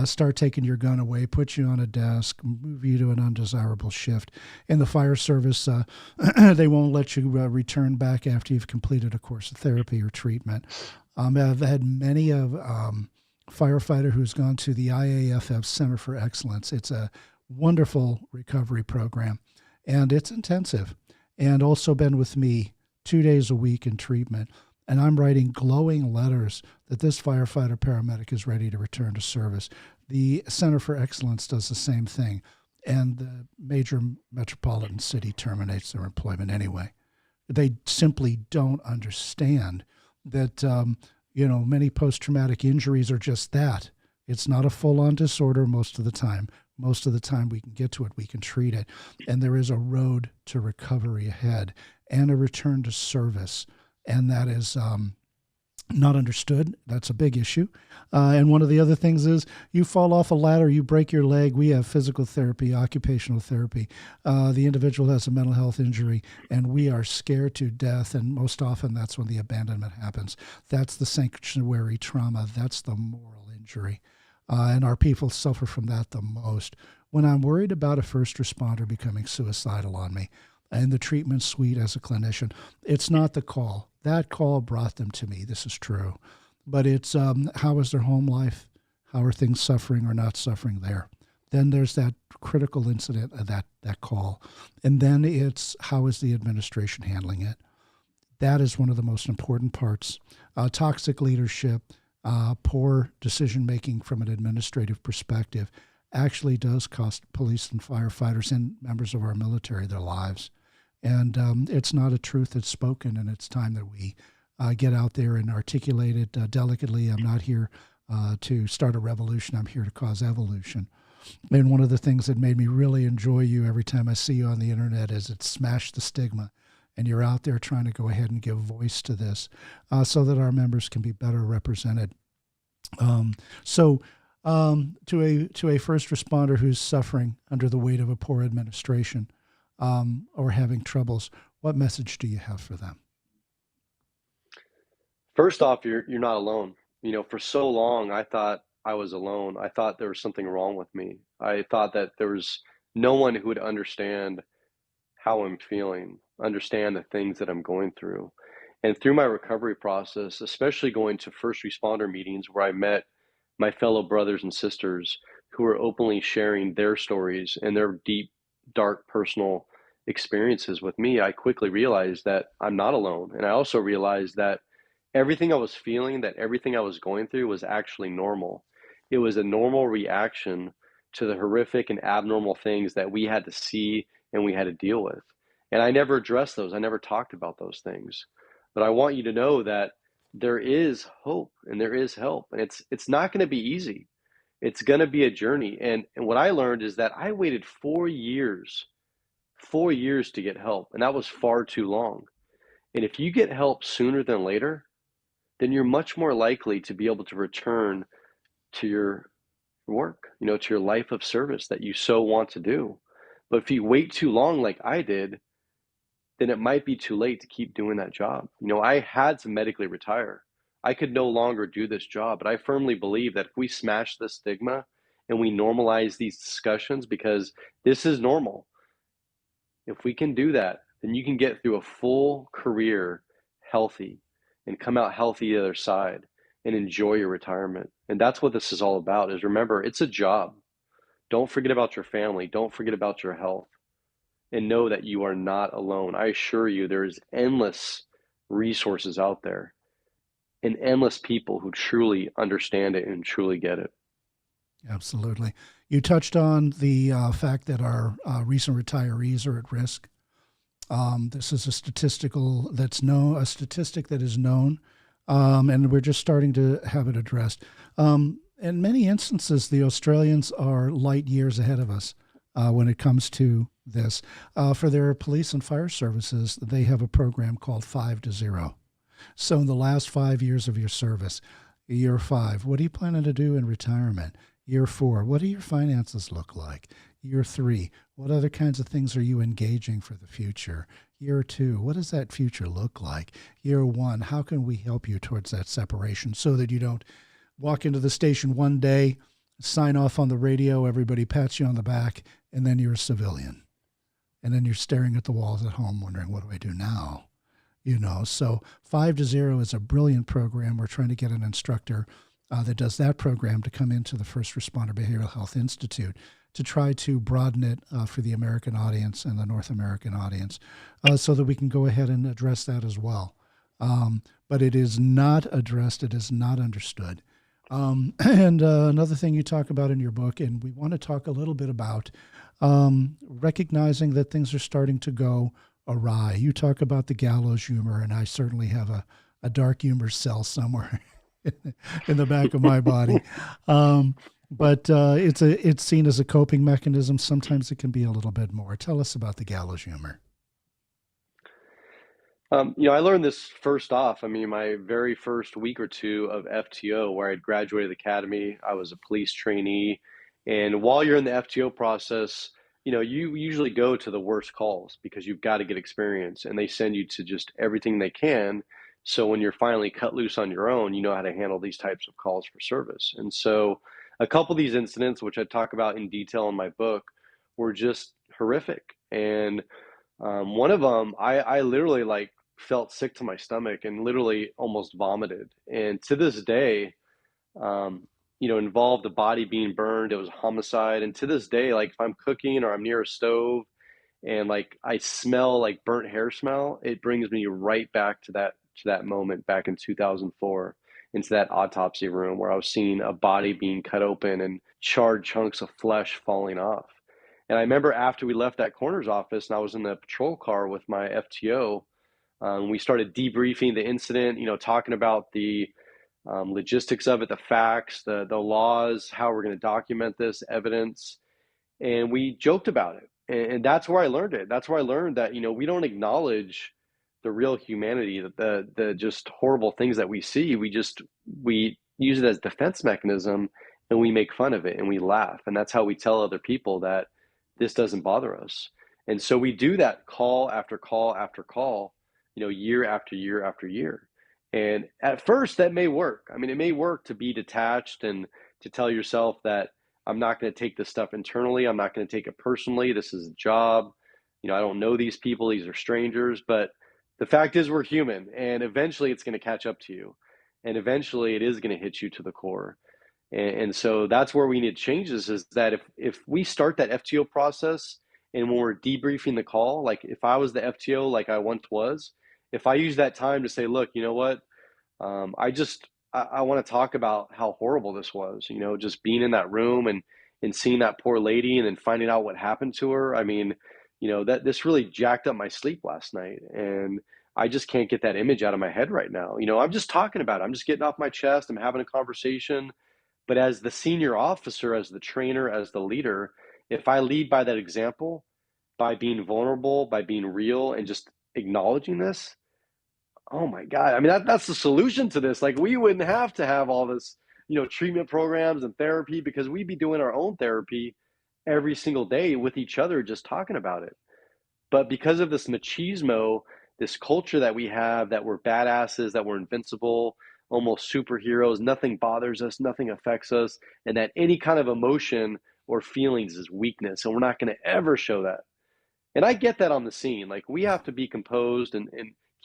start taking your gun away, put you on a desk, move you to an undesirable shift. In the fire service, they won't let you return back after you've completed a course of therapy or treatment. I've had many of firefighter who's gone to the IAFF Center for Excellence. It's a wonderful recovery program, and it's intensive, and also been with me 2 days a week in treatment. And I'm writing glowing letters that this firefighter paramedic is ready to return to service. The Center for Excellence does the same thing, and the major metropolitan city terminates their employment anyway. They simply don't understand that, many post-traumatic injuries are just that. It's not a full-on disorder most of the time. Most of the time we can get to it, we can treat it. And there is a road to recovery ahead and a return to service. And that is not understood. That's a big issue. And one of the other things is you fall off a ladder, you break your leg. We have physical therapy, occupational therapy. The individual has a mental health injury, and we are scared to death. And most often that's when the abandonment happens. That's the sanctuary trauma. That's the moral injury. And our people suffer from that the most. When I'm worried about a first responder becoming suicidal on me, in the treatment suite as a clinician, it's not the call. That call brought them to me. This is true. But it's how is their home life? How are things suffering or not suffering there? Then there's that critical incident of that call. And then it's how is the administration handling it? That is one of the most important parts. Toxic leadership, poor decision-making from an administrative perspective actually does cost police and firefighters and members of our military their lives. And it's not a truth that's spoken, and it's time that we get out there and articulate it delicately. I'm not here to start a revolution. I'm here to cause evolution. And one of the things that made me really enjoy you every time I see you on the internet is it smashed the stigma, and you're out there trying to go ahead and give voice to this so that our members can be better represented. To a first responder who's suffering under the weight of a poor administration, or having troubles, what message do you have for them? First off, you're not alone. For so long, I thought I was alone. I thought there was something wrong with me. I thought that there was no one who would understand how I'm feeling, understand the things that I'm going through. And through my recovery process, especially going to first responder meetings where I met my fellow brothers and sisters who were openly sharing their stories and their deep, dark personal experiences with me, I quickly realized that I'm not alone. And I also realized that everything I was feeling, that everything I was going through was actually normal. It was a normal reaction to the horrific and abnormal things that we had to see and we had to deal with. And I never addressed those. I never talked about those things. But I want you to know that there is hope and there is help. And it's not going to be easy. It's going to be a journey. And what I learned is that I waited 4 years to get help. And that was far too long. And if you get help sooner than later, then you're much more likely to be able to return to your work, to your life of service that you so want to do. But if you wait too long, like I did, then it might be too late to keep doing that job. I had to medically retire. I could no longer do this job, but I firmly believe that if we smash this stigma and we normalize these discussions, because this is normal, if we can do that, then you can get through a full career healthy and come out healthy the other side and enjoy your retirement. And that's what this is all about, is remember, it's a job. Don't forget about your family. Don't forget about your health. And know that you are not alone. I assure you, there's endless resources out there and endless people who truly understand it and truly get it. Absolutely. You touched on the fact that our recent retirees are at risk. This is a statistic that is known, and we're just starting to have it addressed. In many instances, the Australians are light years ahead of us when it comes to this. For their police and fire services, they have a program called 5 to 0. So in the last 5 years of your service, year 5, what are you planning to do in retirement? Year 4, what do your finances look like? Year 3, what other kinds of things are you engaging for the future? Year 2, what does that future look like? Year 1, how can we help you towards that separation so that you don't walk into the station one day, sign off on the radio, everybody pats you on the back, and then you're a civilian. And then you're staring at the walls at home wondering, what do I do now? So 5 to 0 is a brilliant program. We're trying to get an instructor that does that program to come into the First Responder Behavioral Health Institute to try to broaden it for the American audience and the North American audience so that we can go ahead and address that as well. But it is not addressed. It is not understood. And another thing you talk about in your book, and we want to talk a little bit about recognizing that things are starting to go awry. You talk about the gallows humor, and I certainly have a dark humor cell somewhere in the back of my body. But it's seen as a coping mechanism. Sometimes it can be a little bit more. Tell us about the gallows humor. I learned this first off. I mean, my very first week or two of FTO, where I'd graduated the academy, I was a police trainee. And while you're in the FTO process, you usually go to the worst calls because you've got to get experience and they send you to just everything they can. So when you're finally cut loose on your own, you know how to handle these types of calls for service. And so a couple of these incidents, which I talk about in detail in my book, were just horrific. And one of them, I literally felt sick to my stomach and literally almost vomited. And to this day, involved the body being burned. It was a homicide. And to this day, if I'm cooking or I'm near a stove and I smell burnt hair smell, it brings me right back to that moment back in 2004, into that autopsy room where I was seeing a body being cut open and charred chunks of flesh falling off. And I remember after we left that coroner's office and I was in the patrol car with my FTO, we started debriefing the incident, talking about the logistics of it, the facts, the laws, how we're going to document this evidence. And we joked about it. And that's where I learned it. That's where I learned that, we don't acknowledge the real humanity, the just horrible things that we see. We use it as a defense mechanism and we make fun of it and we laugh. And that's how we tell other people that this doesn't bother us. And so we do that call after call after call, year after year after year. And at first that may work. I mean, it may work to be detached and to tell yourself that I'm not going to take this stuff internally. I'm not going to take it personally. This is a job. I don't know these people. These are strangers. But the fact is we're human and eventually it's going to catch up to you. And eventually it is going to hit you to the core. And so that's where we need changes, is that if we start that FTO process and when we're debriefing the call, if I was the FTO like I once was, if I use that time to say, look, you know what, I want to talk about how horrible this was, just being in that room and seeing that poor lady and then finding out what happened to her. I mean, that this really jacked up my sleep last night. And I just can't get that image out of my head right now. I'm just talking about it. I'm just getting off my chest. I'm having a conversation. But as the senior officer, as the trainer, as the leader, if I lead by that example, by being vulnerable, by being real and just acknowledging this, oh my God. I mean, that's the solution to this. We wouldn't have to have all this, treatment programs and therapy because we'd be doing our own therapy every single day with each other, just talking about it. But because of this machismo, this culture that we have, that we're badasses, that we're invincible, almost superheroes, nothing bothers us, nothing affects us, and that any kind of emotion or feelings is weakness. And we're not going to ever show that. And I get that on the scene. We have to be composed and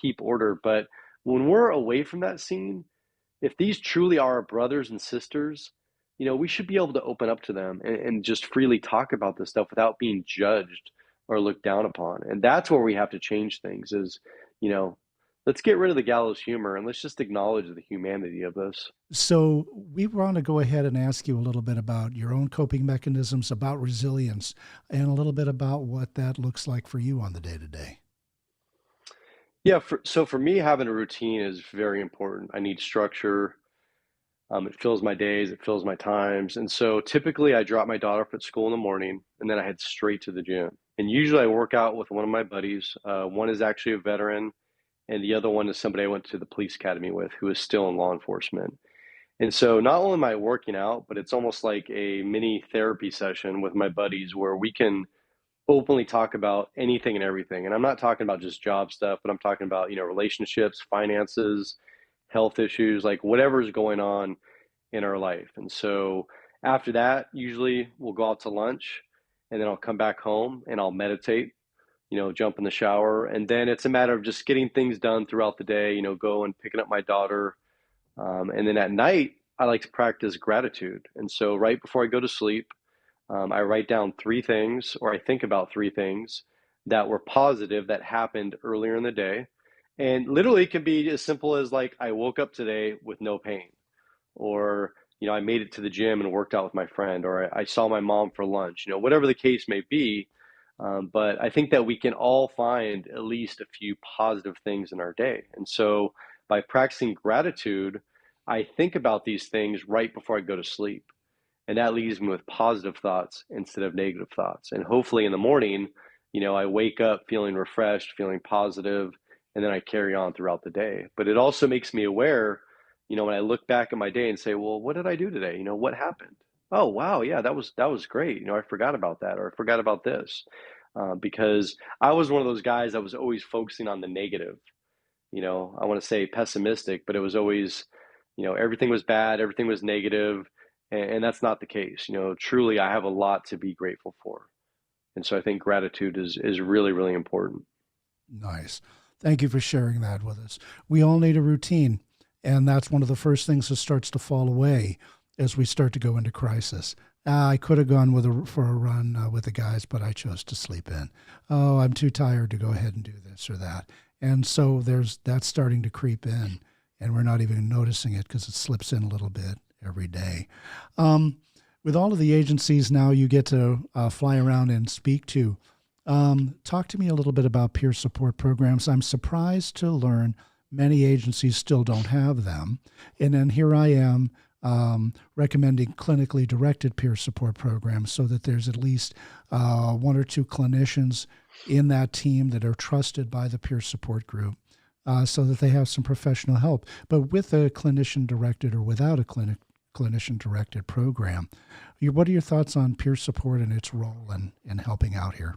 keep order. But when we're away from that scene, if these truly are our brothers and sisters, we should be able to open up to them and just freely talk about this stuff without being judged or looked down upon. And that's where we have to change things is, let's get rid of the gallows humor and let's just acknowledge the humanity of this. So we want to go ahead and ask you a little bit about your own coping mechanisms, about resilience, and a little bit about what that looks like for you on the day-to-day. Yeah, so for me, having a routine is very important. I need structure. It fills my days, it fills my times. And so typically I drop my daughter off at school in the morning and then I head straight to the gym. And usually I work out with one of my buddies. One is actually a veteran and the other one is somebody I went to the police academy with who is still in law enforcement. And so not only am I working out, but it's almost like a mini therapy session with my buddies where we can openly talk about anything and everything. And I'm not talking about just job stuff, but I'm talking about, relationships, finances, health issues, like whatever's going on in our life. And so after that, usually we'll go out to lunch and then I'll come back home and I'll meditate, jump in the shower. And then it's a matter of just getting things done throughout the day, go and picking up my daughter. And then at night, I like to practice gratitude. And so right before I go to sleep, I write down three things, or I think about three things that were positive that happened earlier in the day. And literally, it can be as simple as like, I woke up today with no pain, or, I made it to the gym and worked out with my friend, or I saw my mom for lunch, whatever the case may be. But I think that we can all find at least a few positive things in our day. And so by practicing gratitude, I think about these things right before I go to sleep. And that leaves me with positive thoughts instead of negative thoughts. And hopefully in the morning, I wake up feeling refreshed, feeling positive, and then I carry on throughout the day. But it also makes me aware, when I look back at my day and say, well, what did I do today? What happened? Oh, wow, yeah, that was great. I forgot about that, or I forgot about this, because I was one of those guys that was always focusing on the negative. I want to say pessimistic, but it was always, everything was bad, everything was negative, and that's not the case. Truly, I have a lot to be grateful for. And so I think gratitude is really, really important. Nice. Thank you for sharing that with us. We all need a routine, and that's one of the first things that starts to fall away as we start to go into crisis. I could have gone for a run with the guys, but I chose to sleep in. Oh, I'm too tired to go ahead and do this or that. And so that's starting to creep in, and we're not even noticing it because it slips in a little bit every day. Um, with all of the agencies now you get to fly around and speak to, talk to me a little bit about peer support programs. I'm surprised to learn many agencies still don't have them. And then here I am recommending clinically directed peer support programs so that there's at least one or two clinicians in that team that are trusted by the peer support group so that they have some professional help. But with a clinician directed or without a clinician directed program, what are your thoughts on peer support and its role in helping out here?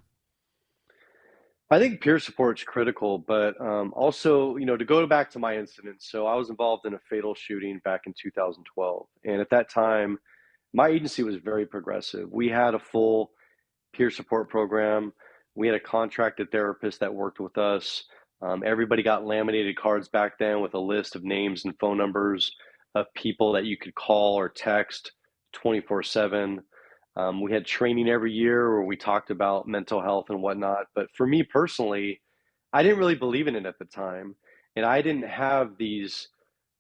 I think peer support is critical, but also, to go back to my incident. So I was involved in a fatal shooting back in 2012. And at that time, my agency was very progressive. We had a full peer support program. We had a contracted therapist that worked with us. Everybody got laminated cards back then with a list of names and phone numbers of people that you could call or text 24/7. We had training every year where we talked about mental health and whatnot. But for me personally, I didn't really believe in it at the time. And I didn't have these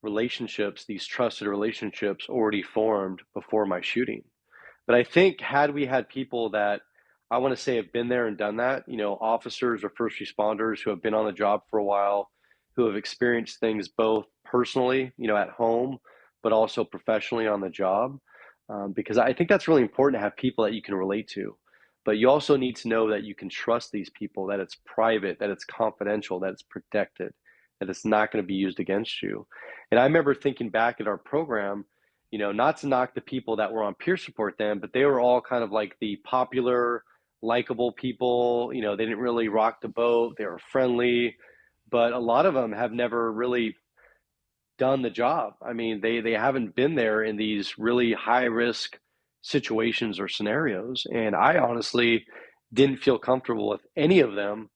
relationships, these trusted relationships already formed before my shooting. But I think had we had people that I want to say have been there and done that, officers or first responders who have been on the job for a while, who have experienced things both personally, at home, but also professionally on the job, because I think that's really important to have people that you can relate to. But you also need to know that you can trust these people, that it's private, that it's confidential, that it's protected, that it's not going to be used against you. And I remember thinking back at our program, not to knock the people that were on peer support then, but they were all kind of like the popular, likable people. They didn't really rock the boat. They were friendly, but a lot of them have never really done the job. I mean, they haven't been there in these really high risk situations or scenarios. And I honestly didn't feel comfortable with any of them,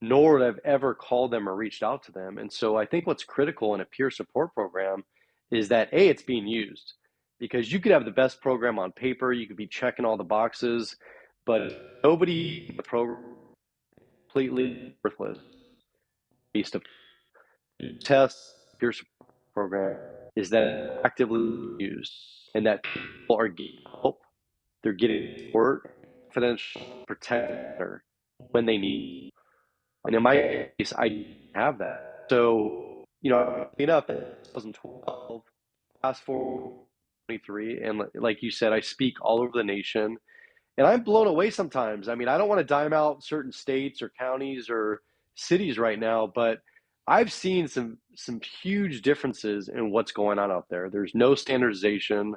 nor would I've ever called them or reached out to them. And so I think what's critical in a peer support program is that A, it's being used, because you could have the best program on paper, you could be checking all the boxes, but nobody in the program completely worthless based of test peer support program is that it's actively used and that people are getting help, they're getting support, confidential, protector when they need. And in my case, I didn't have that. So, clean up in 2012, fast forward 23, and like you said, I speak all over the nation. And I'm blown away sometimes. I mean, I don't want to dime out certain states or counties or cities right now, but I've seen some huge differences in what's going on out there. There's no standardization.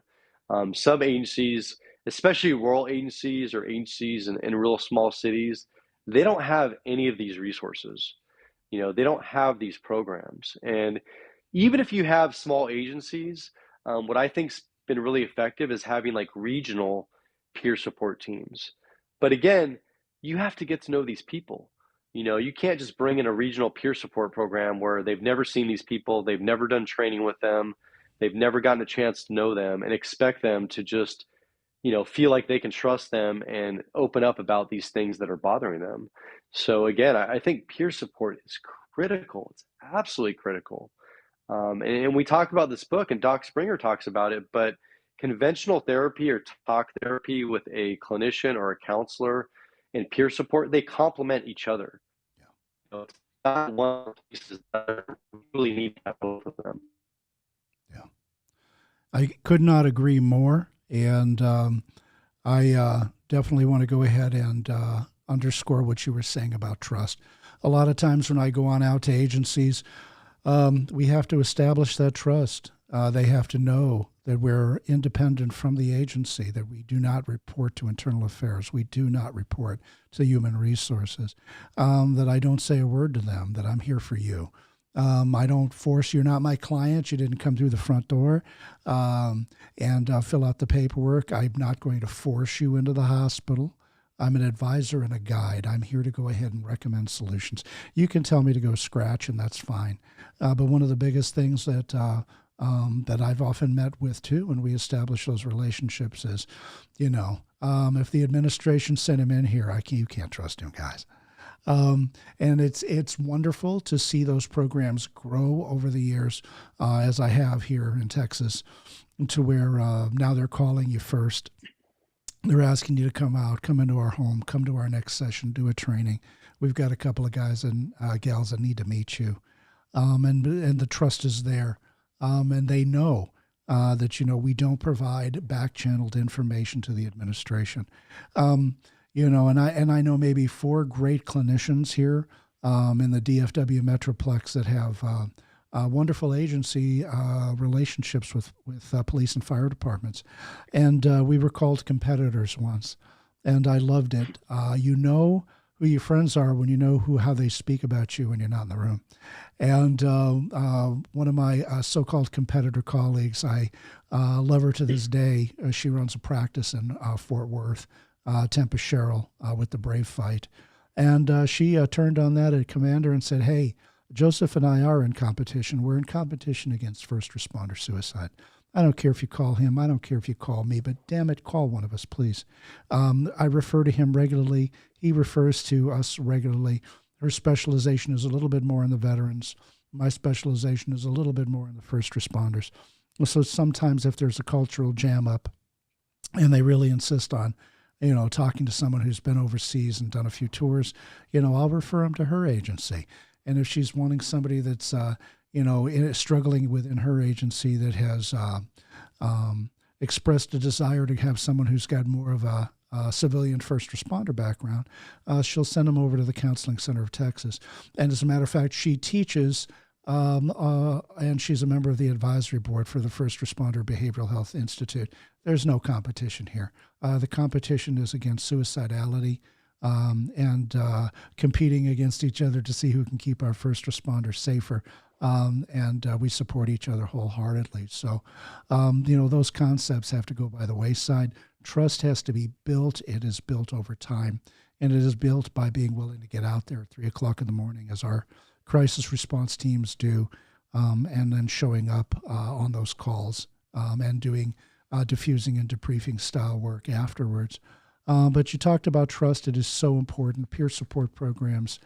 Some agencies, especially rural agencies or agencies in real small cities, they don't have any of these resources. They don't have these programs. And even if you have small agencies, what I think's been really effective is having like regional peer support teams. But again, you have to get to know these people. You can't just bring in a regional peer support program where they've never seen these people, they've never done training with them, they've never gotten a chance to know them, and expect them to just feel like they can trust them and open up about these things that are bothering them. So again, I think peer support is critical. It's absolutely critical. And we talk about this book, and Doc Springer talks about it, but conventional therapy or talk therapy with a clinician or a counselor and peer support, they complement each other. It's not one piece is better. We really need to have both of them. Yeah. I could not agree more. And I definitely want to go ahead and underscore what you were saying about trust. A lot of times when I go on out to agencies, we have to establish that trust. They have to know that we're independent from the agency, that we do not report to internal affairs, we do not report to human resources, that I don't say a word to them, that I'm here for you. I don't force you. You're not my client. You didn't come through the front door and fill out the paperwork. I'm not going to force you into the hospital. I'm an advisor and a guide. I'm here to go ahead and recommend solutions. You can tell me to go scratch, and that's fine. But one of the biggest things that that I've often met with too when we establish those relationships is, if the administration sent him in here, you can't trust him, guys. And it's wonderful to see those programs grow over the years, as I have here in Texas, to where now they're calling you first. They're asking you to come out, come into our home, come to our next session, do a training. We've got a couple of guys and gals that need to meet you, and the trust is there, and they know that we don't provide back-channeled information to the administration. And I know maybe 4 great clinicians here in the DFW Metroplex that have wonderful agency relationships with police and fire departments. And we were called competitors once, and I loved it. You know who your friends are when you know how they speak about you when you're not in the room. And one of my so-called competitor colleagues, I love her to this day. She runs a practice in Fort Worth. Tempest Cheryl with the Brave Fight. And she turned on that at Commander and said, hey, Joseph and I are in competition. We're in competition against first responder suicide. I don't care if you call him. I don't care if you call me, but damn it, call one of us, please. I refer to him regularly. He refers to us regularly. Her specialization is a little bit more in the veterans. My specialization is a little bit more in the first responders. So sometimes if there's a cultural jam up and they really insist on talking to someone who's been overseas and done a few tours, I'll refer them to her agency. And if she's wanting somebody that's, struggling within her agency that has expressed a desire to have someone who's got more of a civilian first responder background, she'll send them over to the Counseling Center of Texas. And as a matter of fact, she teaches and she's a member of the advisory board for the First Responder Behavioral Health Institute. There's no competition here. The competition is against suicidality and competing against each other to see who can keep our first responders safer. And we support each other wholeheartedly. So, those concepts have to go by the wayside. Trust has to be built. It is built over time. And it is built by being willing to get out there at 3 o'clock in the morning, as our crisis response teams do, and then showing up on those calls and doing diffusing and debriefing style work afterwards. But you talked about trust. It is so important. Peer support programs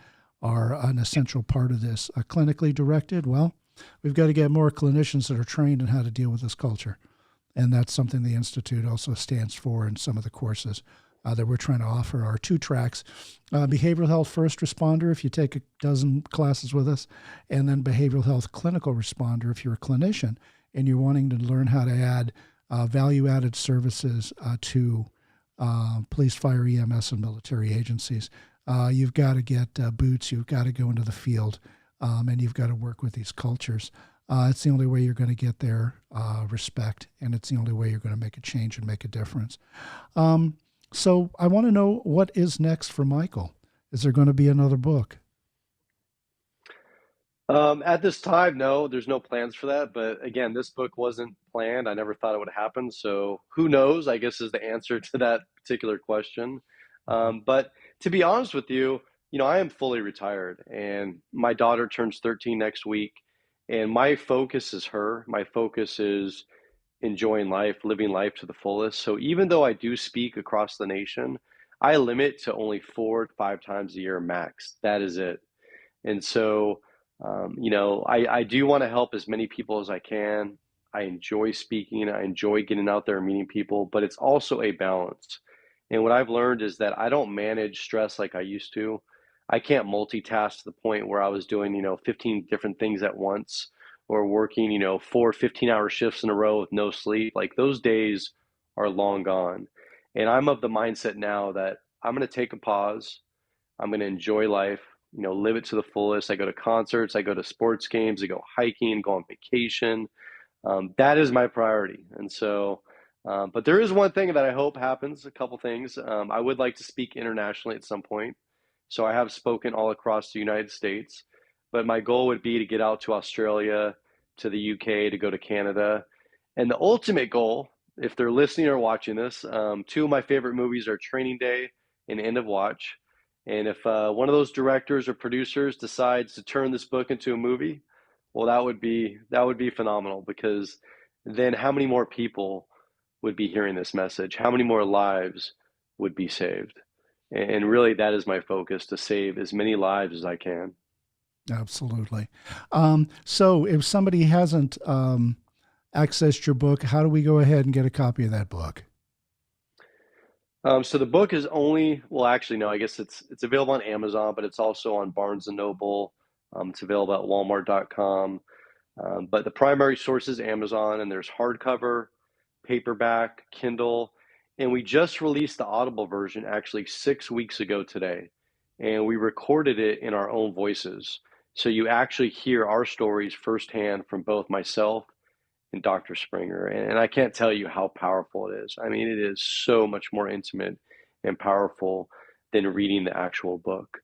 are an essential part of this. Clinically directed, well, we've got to get more clinicians that are trained in how to deal with this culture. And that's something the Institute also stands for in some of the courses that we're trying to offer are 2 tracks. Behavioral health first responder, if you take a dozen classes with us, and then behavioral health clinical responder, if you're a clinician and you're wanting to learn how to add value-added services to police, fire, EMS, and military agencies. You've got to get boots. You've got to go into the field and you've got to work with these cultures. It's the only way you're going to get their respect, and it's the only way you're going to make a change and make a difference. So I want to know, what is next for Michael? Is there going to be another book? At this time, no, there's no plans for that. But again, this book wasn't planned. I never thought it would happen. So who knows, I guess, is the answer to that particular question. But to be honest with you, I am fully retired and my daughter turns 13 next week. And my focus is her. My focus is enjoying life, living life to the fullest. So even though I do speak across the nation, I limit to only 4 to 5 times a year max. That is it. And so, I do want to help as many people as I can. I enjoy speaking. I enjoy getting out there and meeting people, but it's also a balance. And what I've learned is that I don't manage stress like I used to. I can't multitask to the point where I was doing, 15 different things at once or working, 4 15-hour shifts in a row with no sleep. Like those days are long gone. And I'm of the mindset now that I'm going to take a pause. I'm going to enjoy life, live it to the fullest. I go to concerts, I go to sports games, I go hiking, go on vacation. That is my priority. And so, but there is one thing that I hope happens, a couple things. I would like to speak internationally at some point. So I have spoken all across the United States, but my goal would be to get out to Australia, to the UK, to go to Canada. And the ultimate goal, if they're listening or watching this, two of my favorite movies are Training Day and End of Watch. And if one of those directors or producers decides to turn this book into a movie, well, that would be phenomenal, because then how many more people would be hearing this message? How many more lives would be saved? And really, that is my focus, to save as many lives as I can. Absolutely. So if somebody hasn't accessed your book, how do we go ahead and get a copy of that book? So the book is only, well, actually, no, I guess it's available on Amazon, but it's also on Barnes and Noble. It's available at Walmart.com. But the primary source is Amazon, and there's hardcover, paperback, Kindle, and we just released the Audible version actually 6 weeks ago today, and we recorded it in our own voices. So you actually hear our stories firsthand from both myself and Dr. Springer. And I can't tell you how powerful it is. I mean, it is so much more intimate and powerful than reading the actual book.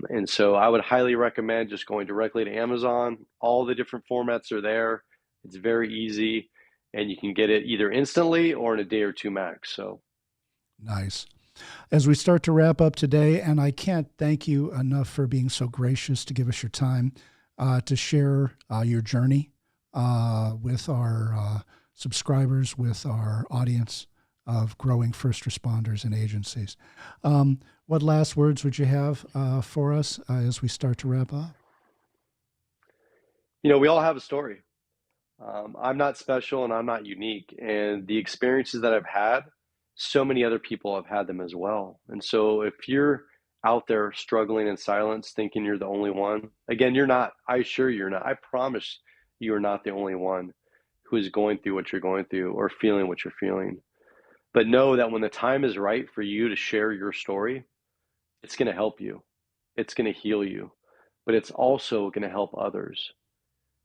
And so I would highly recommend just going directly to Amazon. All the different formats are there. It's very easy, and you can get it either instantly or in a day or two max. So Nice. As we start to wrap up today, and I can't thank you enough for being so gracious to give us your time to share your journey with our subscribers, with our audience of growing first responders and agencies. What last words would you have for us as we start to wrap up? we all have a story. I'm not special and I'm not unique. And the experiences that I've had, so many other people have had them as well. And so if you're out there struggling in silence, thinking you're the only one, again, you're not. I assure you, you're not. I promise you are not the only one who is going through what you're going through or feeling what you're feeling. But know that when the time is right for you to share your story, it's going to help you. It's going to heal you, but it's also going to help others.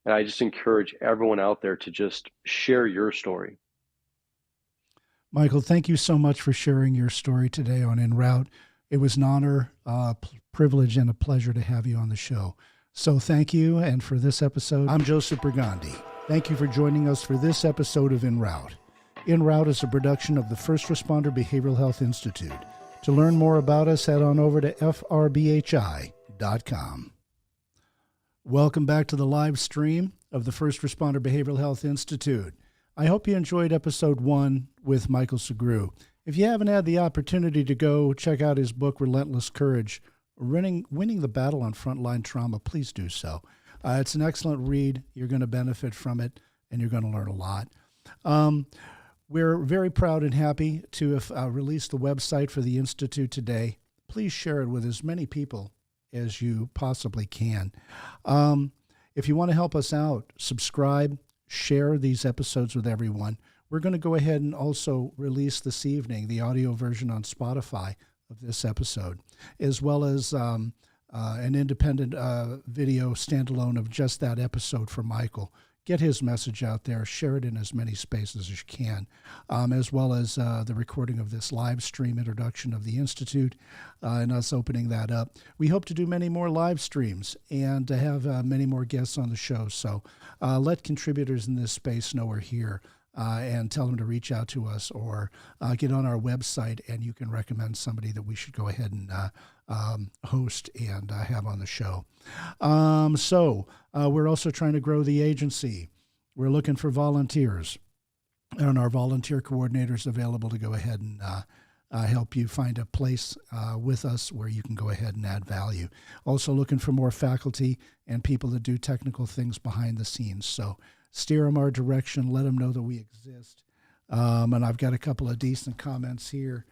And I just encourage everyone out there to just share your story. Michael, thank you so much for sharing your story today on En Route. It was an honor, privilege, and a pleasure to have you on the show. So thank you. And for this episode, I'm Joseph Burgandy. Thank you for joining us for this episode of En Route. En Route is a production of the First Responder Behavioral Health Institute. To learn more about us, head on over to FRBHI.com. Welcome back to the live stream of the First Responder Behavioral Health Institute. I hope you enjoyed episode 1 with Michael Sugrue. If you haven't had the opportunity to go check out his book, Relentless Courage, Winning the Battle on Frontline Trauma, please do so. It's an excellent read. You're going to benefit from it, and you're going to learn a lot. We're very proud and happy to have released the website for the Institute today. Please share it with as many people as you possibly can. If you want to help us out, subscribe, share these episodes with everyone. We're going to go ahead and also release this evening the audio version on Spotify of this episode, as well as an independent video standalone of just that episode for Michael. Get his message out there, share it in as many spaces as you can, as well as the recording of this live stream introduction of the Institute and us opening that up. We hope to do many more live streams and to have many more guests on the show. So let contributors in this space know we're here and tell them to reach out to us or get on our website and you can recommend somebody that we should go ahead and host and have on the show. We're also trying to grow the agency. We're looking for volunteers, and our volunteer coordinator is available to go ahead and help you find a place with us where you can go ahead and add value. Also looking for more faculty and people that do technical things behind the scenes. So steer them our direction, let them know that we exist. And I've got a couple of decent comments here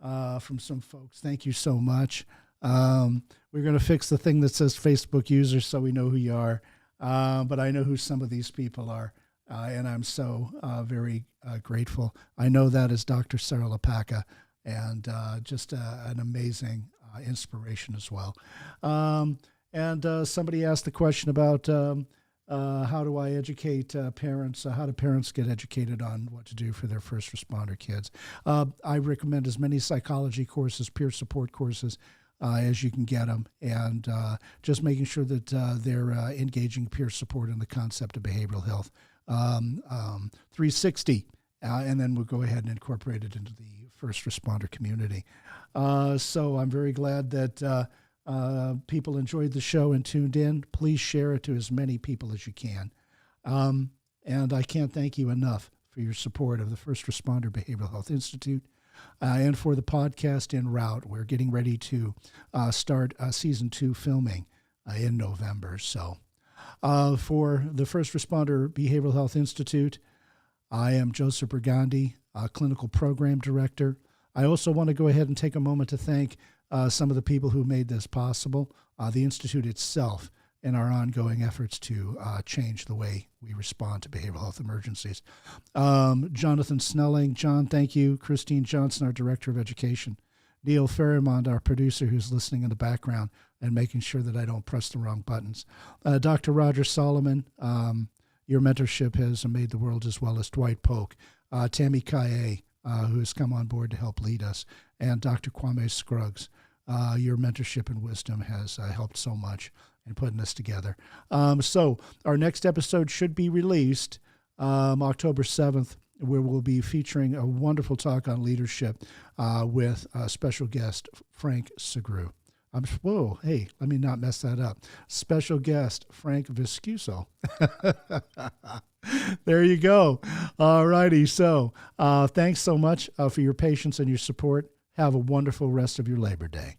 from some folks. Thank you so much. We're going to fix the thing that says Facebook users so we know who you are. But I know who some of these people are, and I'm so very grateful. I know that is Dr. Sarah Lepaka, and just an amazing inspiration as well. And somebody asked the question about how do I educate parents? How do parents get educated on what to do for their first responder kids? I recommend as many psychology courses, peer support courses, as you can get them, and just making sure that they're engaging peer support in the concept of behavioral health. 360, and then we'll go ahead and incorporate it into the first responder community. So I'm very glad that people enjoyed the show and tuned in. Please share it to as many people as you can. And I can't thank you enough for your support of the First Responder Behavioral Health Institute. And for the podcast En Route. We're getting ready to start season 2 filming in November. So for the First Responder Behavioral Health Institute, I am Joseph Burgandy, Clinical Program Director. I also want to go ahead and take a moment to thank some of the people who made this possible, the Institute itself, in our ongoing efforts to change the way we respond to behavioral health emergencies. Jonathan Snelling, John, thank you. Christine Johnson, our Director of Education. Neil Ferrimond, our producer, who's listening in the background and making sure that I don't press the wrong buttons. Dr. Roger Solomon, your mentorship has made the world as well as Dwight Polk. Tammy Kaye, who has come on board to help lead us. And Dr. Kwame Scruggs, your mentorship and wisdom has helped so much in putting this together. So our next episode should be released October 7th, where we'll be featuring a wonderful talk on leadership with special guest Frank Segru. Whoa, hey, let me not mess that up. Special guest Frank Viscuso. There you go. All righty. So thanks so much for your patience and your support. Have a wonderful rest of your Labor Day.